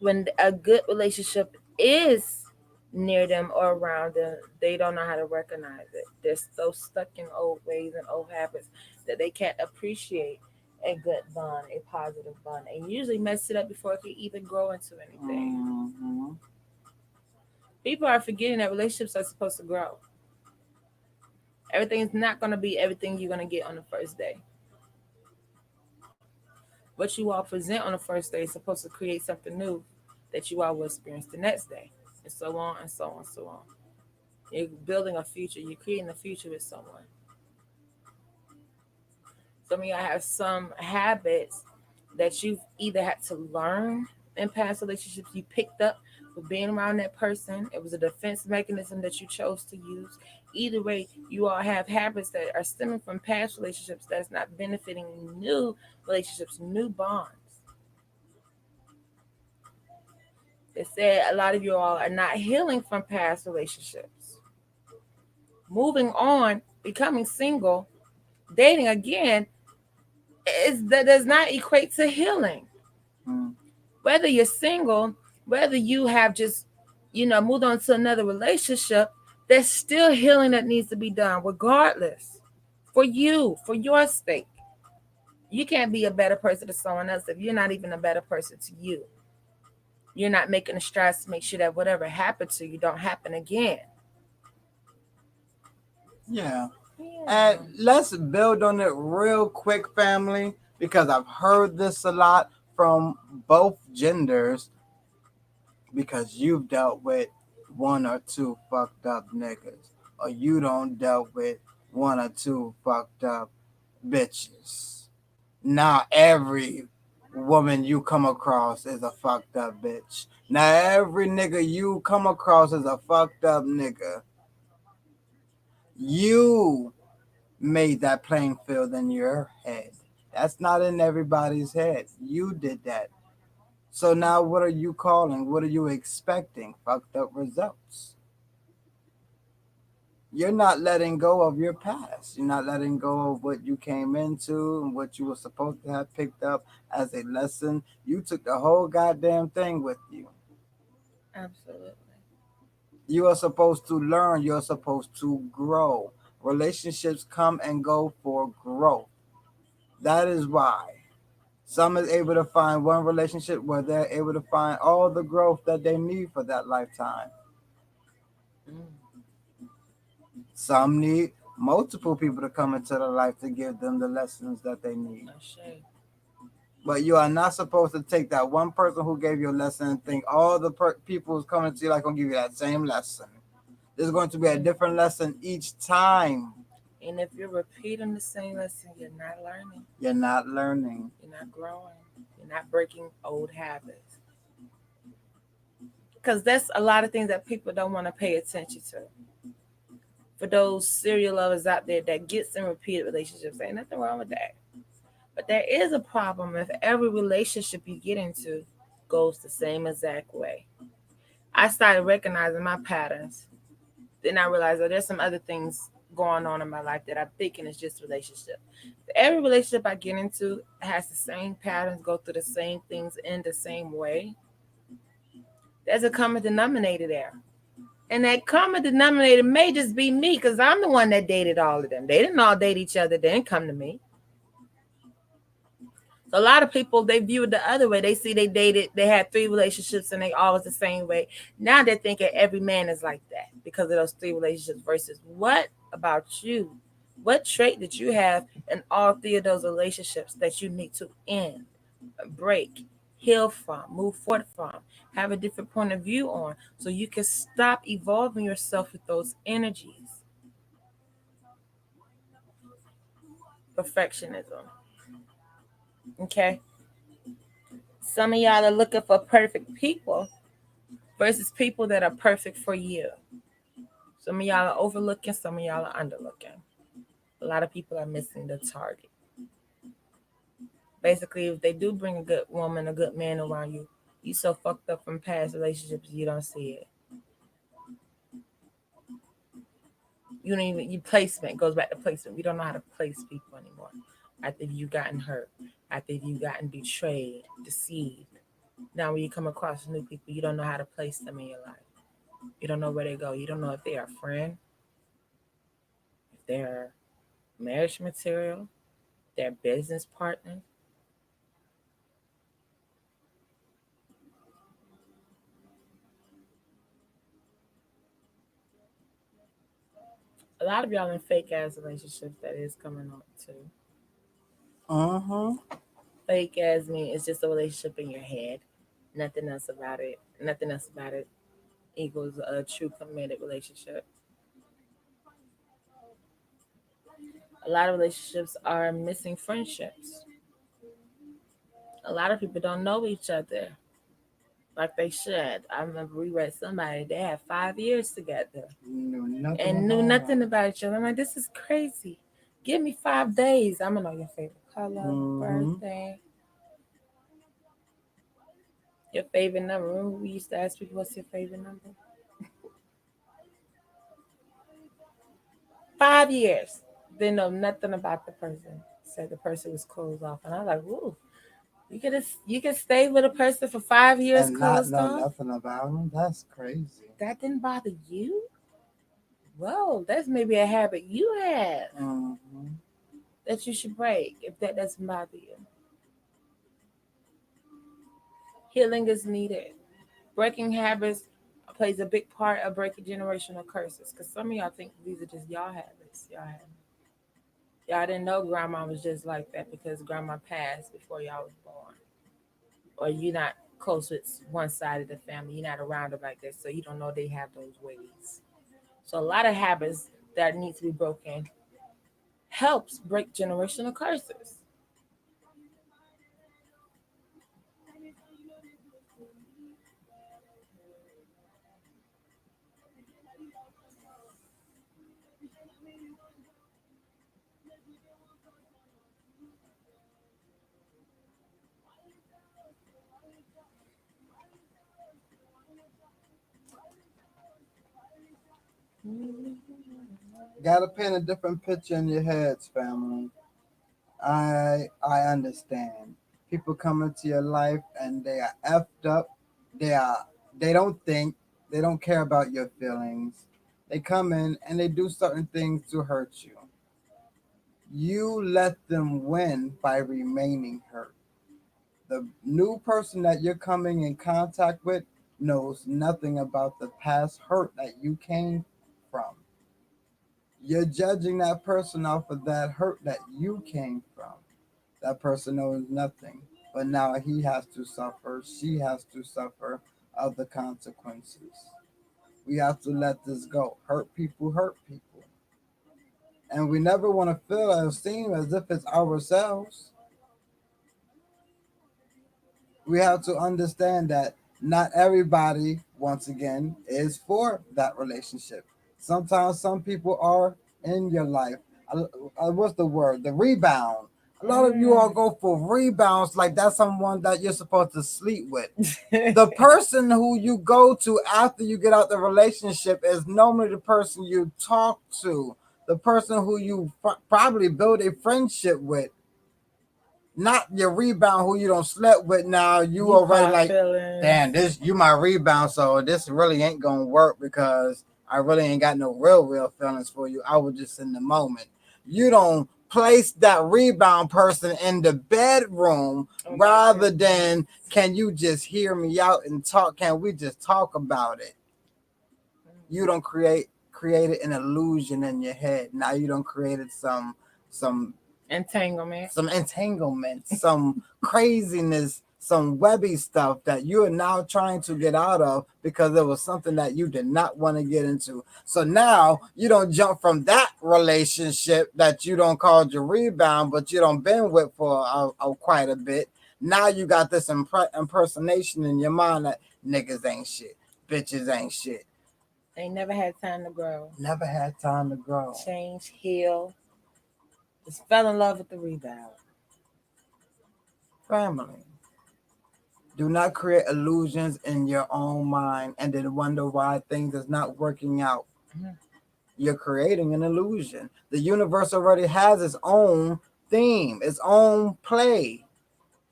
when a good relationship is near them or around them, they don't know how to recognize it. They're so stuck in old ways and old habits that they can't appreciate a good bond, a positive bond, and usually mess it up before it can even grow into anything. Hmm. People are forgetting that relationships are supposed to grow. Everything's not going to be everything you're going to get on the first day. What you all present on the first day is supposed to create something new that you all will experience the next day, and so on and so on and so on. You're building a future. You're creating a future with someone. Some of y'all have some habits that you've either had to learn in past relationships you picked up for being around that person. It was a defense mechanism that you chose to use. Either way, you all have habits that are stemming from past relationships that's not benefiting new relationships, new bonds. They said a lot of you all are not healing from past relationships. Moving on, becoming single, dating again is that does not equate to healing. Mm. Whether you're single, whether you have just, moved on to another relationship, there's still healing that needs to be done, regardless. For you, for your sake. You can't be a better person to someone else if you're not even a better person to you. You're not making the strides to make sure that whatever happened to you don't happen again. Yeah. And Yeah. let's build on it real quick, family, because I've heard this a lot from both genders. Because you've dealt with one or two fucked up niggas, or you don't dealt with one or two fucked up bitches. Now every woman you come across is a fucked up bitch. Now every nigga you come across is a fucked up nigga. You made that playing field in your head. That's not in everybody's head. You did that. So now what are you calling? What are you expecting? Fucked up results. You're not letting go of your past. You're not letting go of what you came into and what you were supposed to have picked up as a lesson. You took the whole goddamn thing with you. Absolutely. You are supposed to learn. You're supposed to grow. Relationships come and go for growth. That is why. Some is able to find one relationship where they're able to find all the growth that they need for that lifetime. Mm. Some need multiple people to come into their life to give them the lessons that they need. Ashe. But you are not supposed to take that one person who gave you a lesson and think all the people who's coming to your life gonna give you that same lesson. There's going to be a different lesson each time. And if you're repeating the same lesson, you're not learning. You're not learning. You're not growing. You're not breaking old habits. Because that's a lot of things that people don't want to pay attention to. For those serial lovers out there that gets in repeated relationships, ain't nothing wrong with that. But there is a problem if every relationship you get into goes the same exact way. I started recognizing my patterns. Then I realized that there's some other things going on in my life that I'm thinking is just relationship. Every relationship I get into has the same patterns, go through the same things in the same way. There's a common denominator there. And that common denominator may just be me because I'm the one that dated all of them. They didn't all date each other, they didn't come to me. So a lot of people, they view it the other way. They see they dated, they had 3 relationships and they always the same way. Now they're thinking every man is like that because of those 3 relationships versus what about you? What trait did you have in all 3 of those relationships that you need to end, break, heal from, move forward from, have a different point of view on so you can stop evolving yourself with those energies? Perfectionism. Okay. Some of y'all are looking for perfect people versus people that are perfect for you. Some of y'all are overlooking, some of y'all are underlooking. A lot of people are missing the target. Basically, if they do bring a good woman, a good man around you, you so fucked up from past relationships you don't see it. You don't even your placement goes back to placement. We don't know how to place people anymore. After you've gotten hurt, after you've gotten betrayed, deceived. Now when you come across new people, you don't know how to place them in your life. You don't know where they go. You don't know if they're a friend, if they're marriage material, their business partner. A lot of y'all in fake ass relationships that is coming on too. Uh-huh. Fake ass mean it's just a relationship in your head. Nothing else about it. Nothing else about it equals a true committed relationship. A lot of relationships are missing friendships. A lot of people don't know each other like they should. I remember we read somebody, they had 5 years together Knew nothing and knew about nothing her. about each other. I'm like, this is crazy. Give me 5 days. I'm gonna know your favorite color, Mm-hmm. birthday, your favorite number. Remember we used to ask people what's your favorite number? 5 years. Didn't know nothing about the person. Said the person was closed off. And I was like, ooh, you can stay with a person for 5 years And not closed know off? nothing about him. That's crazy. That didn't bother you? Whoa, that's maybe a habit you have Mm-hmm. that you should break if that doesn't bother you. Healing is needed. Breaking habits plays a big part of breaking generational curses. Because some of y'all think these are just y'all habits. Y'all didn't know grandma was just like that because grandma passed before y'all was born. Or you're not close with one side of the family. You're not around them like that. So you don't know they have those ways. So a lot of habits that need to be broken helps break generational curses. Gotta paint a different picture in your heads, family. I understand. People come into your life and they are effed up. They are they don't think, they don't care about your feelings. They come in and they do certain things to hurt you. You let them win by remaining hurt. The new person that you're coming in contact with knows nothing about the past hurt that you came from. You're judging that person off of that hurt that you came from. That person knows nothing, but now he has to suffer, she has to suffer of the consequences. We have to let this go. Hurt people hurt people. And we never want to feel or seem as if it's ourselves. We have to understand that not everybody, once again, is for that relationship. Sometimes some people are in your life. What's the word? The rebound. A lot of you all go for rebounds like that's someone that you're supposed to sleep with. The person who you go to after you get out the relationship is normally the person you talk to, the person who you probably build a friendship with, not your rebound who you don't slept with. Now you already like, damn, this you my rebound, so this really ain't gonna work because I really ain't got no real feelings for you. I was just in the moment. You don't place that rebound person in the bedroom rather than can you just hear me out and talk? Can we just talk about it? You don't created an illusion in your head. Now you don't created some entanglement, some craziness, some webby stuff that you are now trying to get out of because it was something that you did not want to get into. So now you don't jump from that relationship that you don't call your rebound, but you don't been with for quite a bit. Now you got this impersonation in your mind that niggas ain't shit, bitches ain't shit. They never had time to grow. Never had time to grow. Change, heal. Just fell in love with the rebound. Family. Do not create illusions in your own mind and then wonder why things is not working out. Mm-hmm. You're creating an illusion. The universe already has its own theme, its own play.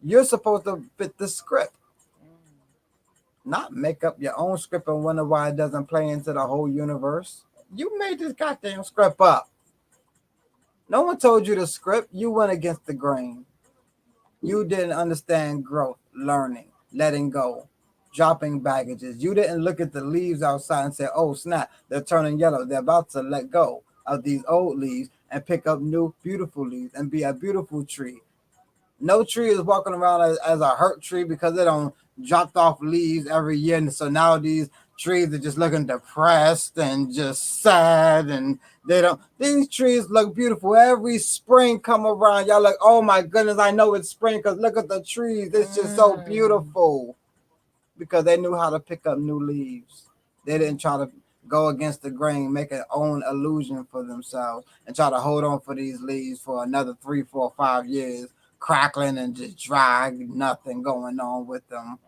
You're supposed to fit the script. Not make up your own script and wonder why it doesn't play into the whole universe. You made this goddamn script up. No one told you the script. You went against the grain. You didn't understand growth, learning, letting go, dropping baggages. You didn't look at the leaves outside and say, oh, snap, they're turning yellow. They're about to let go of these old leaves and pick up new, beautiful leaves and be a beautiful tree. No tree is walking around as a hurt tree because they don't dropped off leaves every year. And so now these trees are just looking depressed and just sad, and they don't. These trees look beautiful every spring. Come around, y'all like, oh my goodness, I know it's spring because look at the trees. It's just so beautiful because they knew how to pick up new leaves. They didn't try to go against the grain, make an own illusion for themselves, and try to hold on for these leaves for another 3, 4, 5 years, crackling and just dry, nothing going on with them,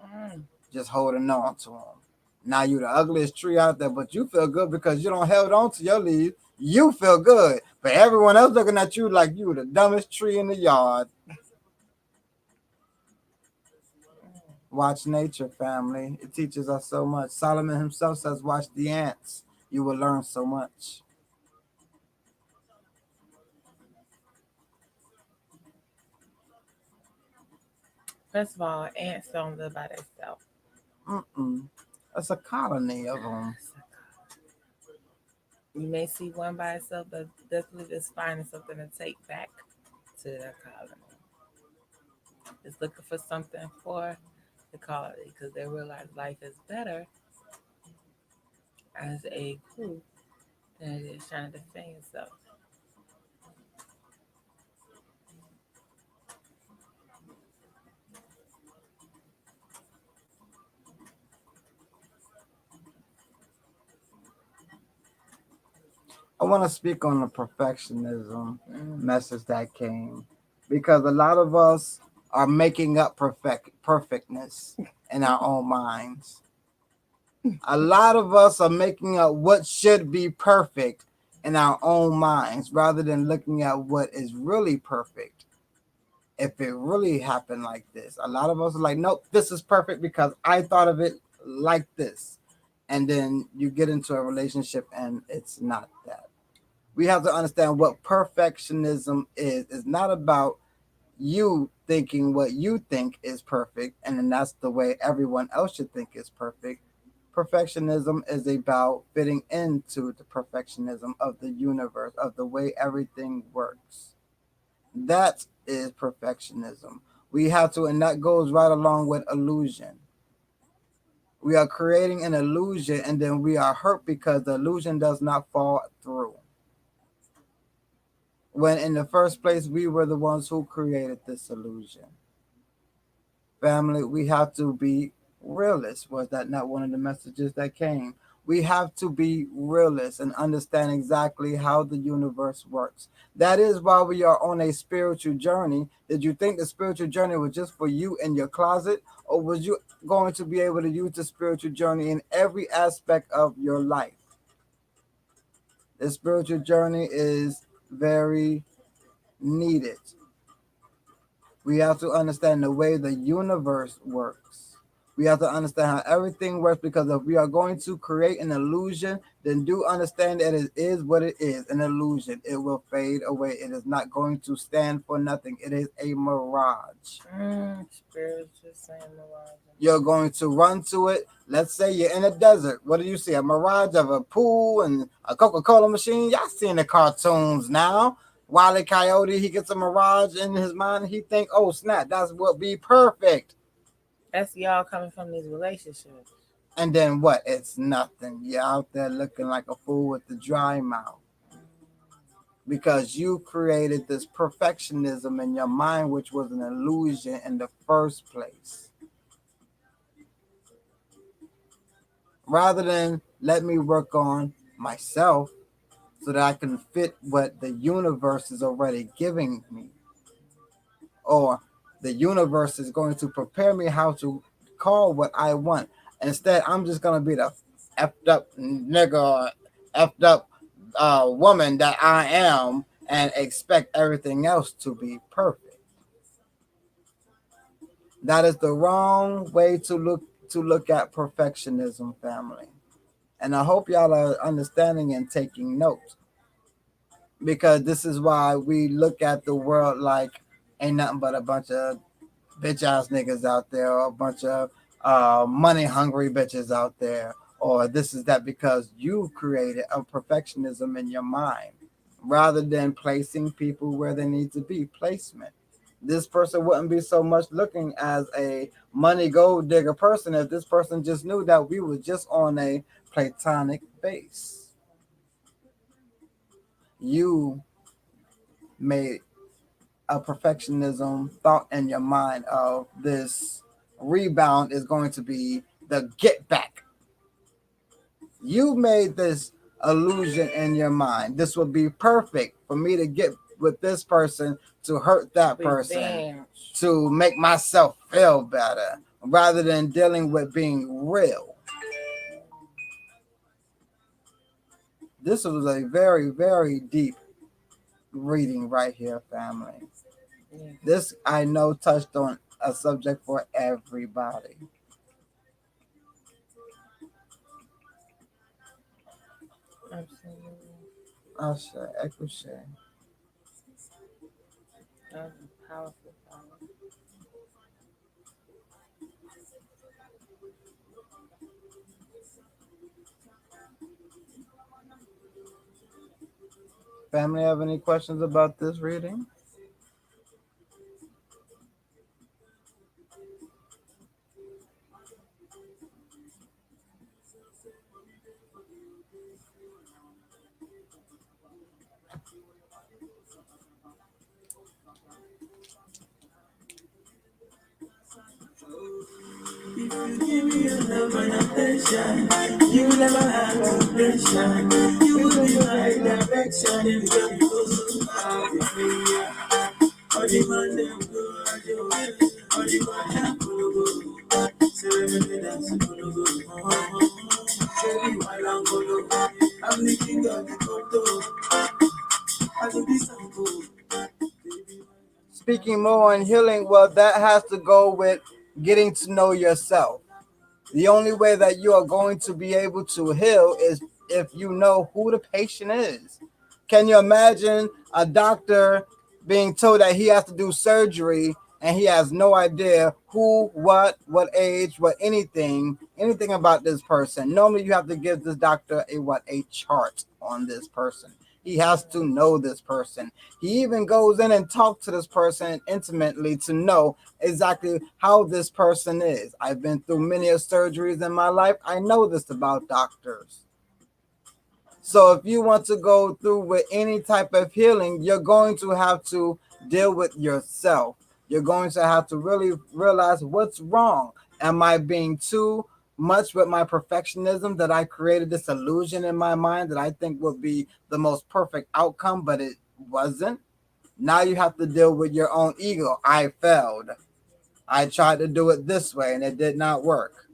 just holding on to them. Now you the ugliest tree out there, but you feel good because you don't held on to your leaves. You feel good, but everyone else looking at you like you the dumbest tree in the yard. Watch nature, family. It teaches us so much. Solomon himself says, watch the ants. You will learn so much. First of all, ants don't live by themselves. It's a colony of them. You may see one by itself, but definitely just finding something to take back to their colony. It's looking for something for the colony because they realize life is better as a group than it is trying to defend itself. I want to speak on the perfectionism message that came because a lot of us are making up perfectness in our own minds. A lot of us are making up what should be perfect in our own minds rather than looking at what is really perfect. If it really happened like this, a lot of us are like, nope, this is perfect because I thought of it like this. And then you get into a relationship and it's not that. We have to understand what perfectionism is. It's not about you thinking what you think is perfect, and then that's the way everyone else should think is perfect. Perfectionism is about fitting into the perfectionism of the universe, of the way everything works. That is perfectionism. We have to, and that goes right along with illusion. We are creating an illusion, and then we are hurt because the illusion does not fall through. When in the first place, we were the ones who created this illusion. Family, we have to be realists. Was that not one of the messages that came? We have to be realists and understand exactly how the universe works. That is why we are on a spiritual journey. Did you think the spiritual journey was just for you in your closet, or was you going to be able to use the spiritual journey in every aspect of your life? The spiritual journey is very needed. We have to understand the way the universe works. We have to understand how everything works, because if we are going to create an illusion, then do understand that it is what it is, an illusion. It will fade away. It is not going to stand for nothing. It is a mirage. Spiritual saying mirage. You're going to run to it. Let's say you're in a desert. What do you see? A mirage of a pool and a Coca-Cola machine. Y'all seeing the cartoons now. Wile E. Coyote, he gets a mirage in his mind. He think, oh snap, that's what be perfect. That's y'all coming from these relationships. And then what? It's nothing. You're out there looking like a fool with the dry mouth. Because you created this perfectionism in your mind, which was an illusion in the first place. Rather than let me work on myself so that I can fit what the universe is already giving me, or the universe is going to prepare me how to call what I want. Instead, I'm just going to be the effed up nigga or effed up woman that I am and expect everything else to be perfect. That is the wrong way to look at perfectionism, family. And I hope y'all are understanding and taking notes, because this is why we look at the world like ain't nothing but a bunch of bitch ass niggas out there, or a bunch of money hungry bitches out there, or this is that, because you created a perfectionism in your mind rather than placing people where they need to be. Placement. This person wouldn't be so much looking as a money gold digger person if this person just knew that we were just on a platonic base. You made a perfectionism thought in your mind of this rebound is going to be the get back. You made this illusion in your mind. This would be perfect for me to get with this person, to hurt that person, to make myself feel better, rather than dealing with being real. This was a very, very deep reading right here, family. This, I know, touched on a subject for everybody. Absolutely. Asha, Ekushe. That's powerful. Family, have any questions about this reading? If you give me your love and attention, you never have no pressure. You will be my direction, and girl, you go so far with me. All the man them go, all the man them go. Say let me dance, go. Baby, while I'm go, I'm the king of the photo. I do be sample. Speaking more on healing, well, that has to go with getting to know yourself. The only way that you are going to be able to heal is if you know who the patient is. Can you imagine a doctor being told that he has to do surgery and he has no idea who, what age, anything about this person? Normally, you have to give this doctor a chart on this person. He has to know this person. He even goes in and talks to this person intimately to know exactly how this person is. I've been through many surgeries in my life. I know this about doctors. So if you want to go through with any type of healing, you're going to have to deal with yourself. You're going to have to really realize what's wrong. Am I being too much with my perfectionism that I created this illusion in my mind that I think would be the most perfect outcome, but it wasn't? Now you have to deal with your own ego. I failed. I tried to do it this way and it did not work.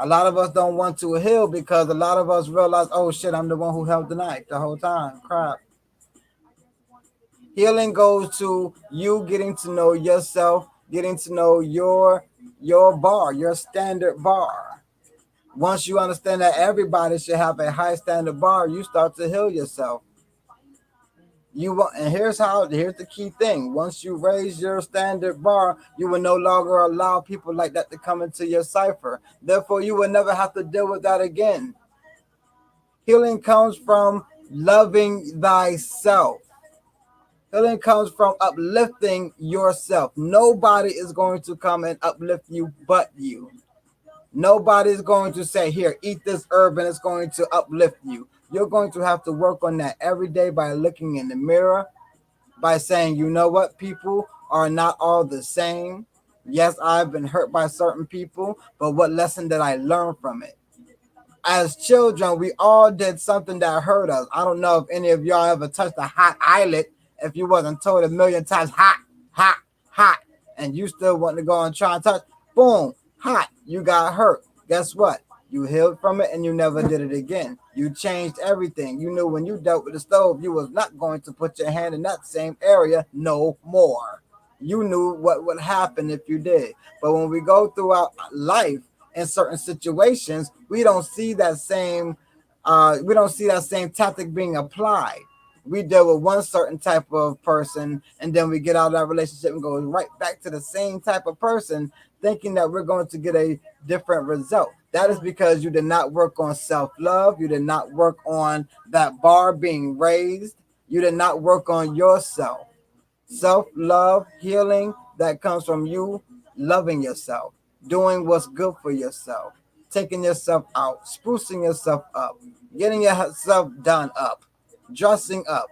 A lot of us don't want to heal because a lot of us realize, oh shit, I'm the one who held the knife the whole time. Crap. Healing goes to you getting to know yourself, getting to know your bar, your standard bar. Once you understand that everybody should have a high standard bar, you start to heal yourself. And here's the key thing. Once you raise your standard bar, you will no longer allow people like that to come into your cipher. Therefore, you will never have to deal with that again. Healing comes from loving thyself. Healing comes from uplifting yourself. Nobody is going to come and uplift you but you. Nobody is going to say, here, eat this herb and it's going to uplift you. You're going to have to work on that every day by looking in the mirror, by saying, you know what, people are not all the same. Yes, I've been hurt by certain people, but what lesson did I learn from it? As children, we all did something that hurt us. I don't know if any of y'all ever touched a hot eyelid if you wasn't told a million times, hot, hot, hot, and you still want to go and try and touch, boom, hot, you got hurt. Guess what? You healed from it and you never did it again. You changed everything. You knew when you dealt with the stove, you was not going to put your hand in that same area no more. You knew what would happen if you did. But when we go throughout life in certain situations, we don't see that same tactic being applied. We deal with one certain type of person and then we get out of that relationship and go right back to the same type of person thinking that we're going to get a different result. That is because you did not work on self-love. You did not work on that bar being raised. You did not work on yourself. Self-love, healing, that comes from you loving yourself, doing what's good for yourself, taking yourself out, sprucing yourself up, getting yourself done up, dressing up,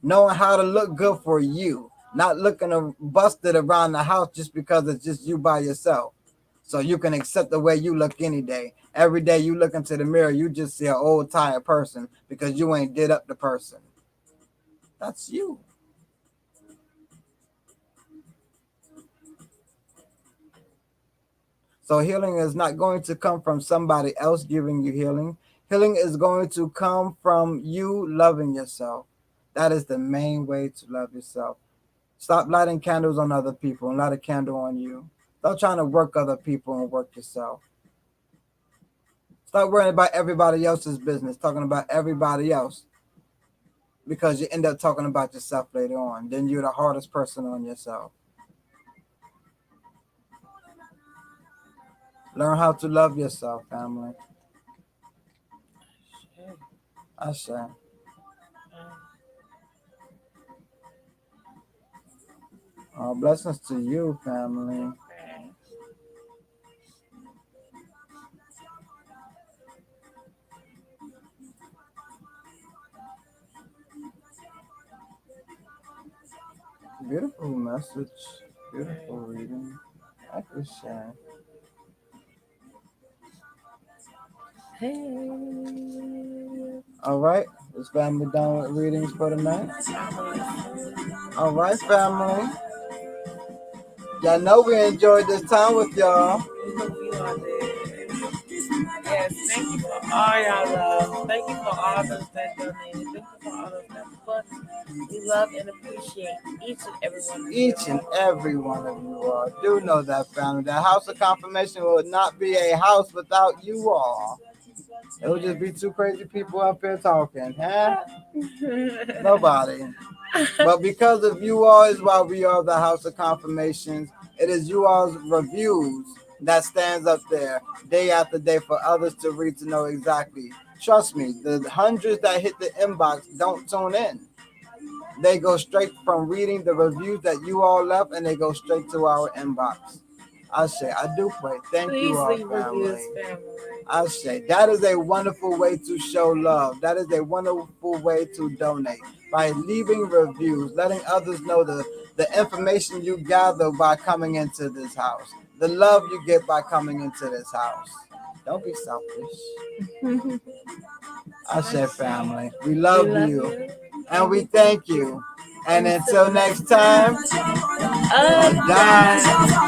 knowing how to look good for you, not looking busted around the house just because it's just you by yourself. So you can accept the way you look any day. Every day you look into the mirror, you just see an old tired person because you ain't did up the person. That's you. So healing is not going to come from somebody else giving you healing. Healing is going to come from you loving yourself. That is the main way to love yourself. Stop lighting candles on other people and light a candle on you. Stop trying to work other people and work yourself. Stop worrying about everybody else's business, talking about everybody else, because you end up talking about yourself later on. Then you're the hardest person on yourself. Learn how to love yourself, family. I say. Blessings to you, family. Beautiful message. Beautiful reading. I appreciate it. Hey. All right. Is family done with readings for tonight? All right, family. Y'all know we enjoyed this time with y'all. Yes, thank you for all y'all love. Thank you for all those that donated. Thank you for all those that support. We love and appreciate each and every one of you. Each and every one of you all. Do know that, family. That house of confirmation would not be a house without you all. It would just be two crazy people up here talking, huh? Nobody. But because of you all is why we are the house of confirmations. It is you all's reviews that stands up there day after day for others to read to know exactly Trust me, the hundreds that hit the inbox don't tune in. They go straight from reading the reviews that you all left, and they go straight to our inbox. I say, I do pray. Thank Please you all, leave family. reviews, family. I say, that is a wonderful way to show love. That is a wonderful way to donate by leaving reviews, letting others know the information you gather by coming into this house, the love you get by coming into this house. Don't be selfish. I said, family, we love you and we thank you. And until next time, Again.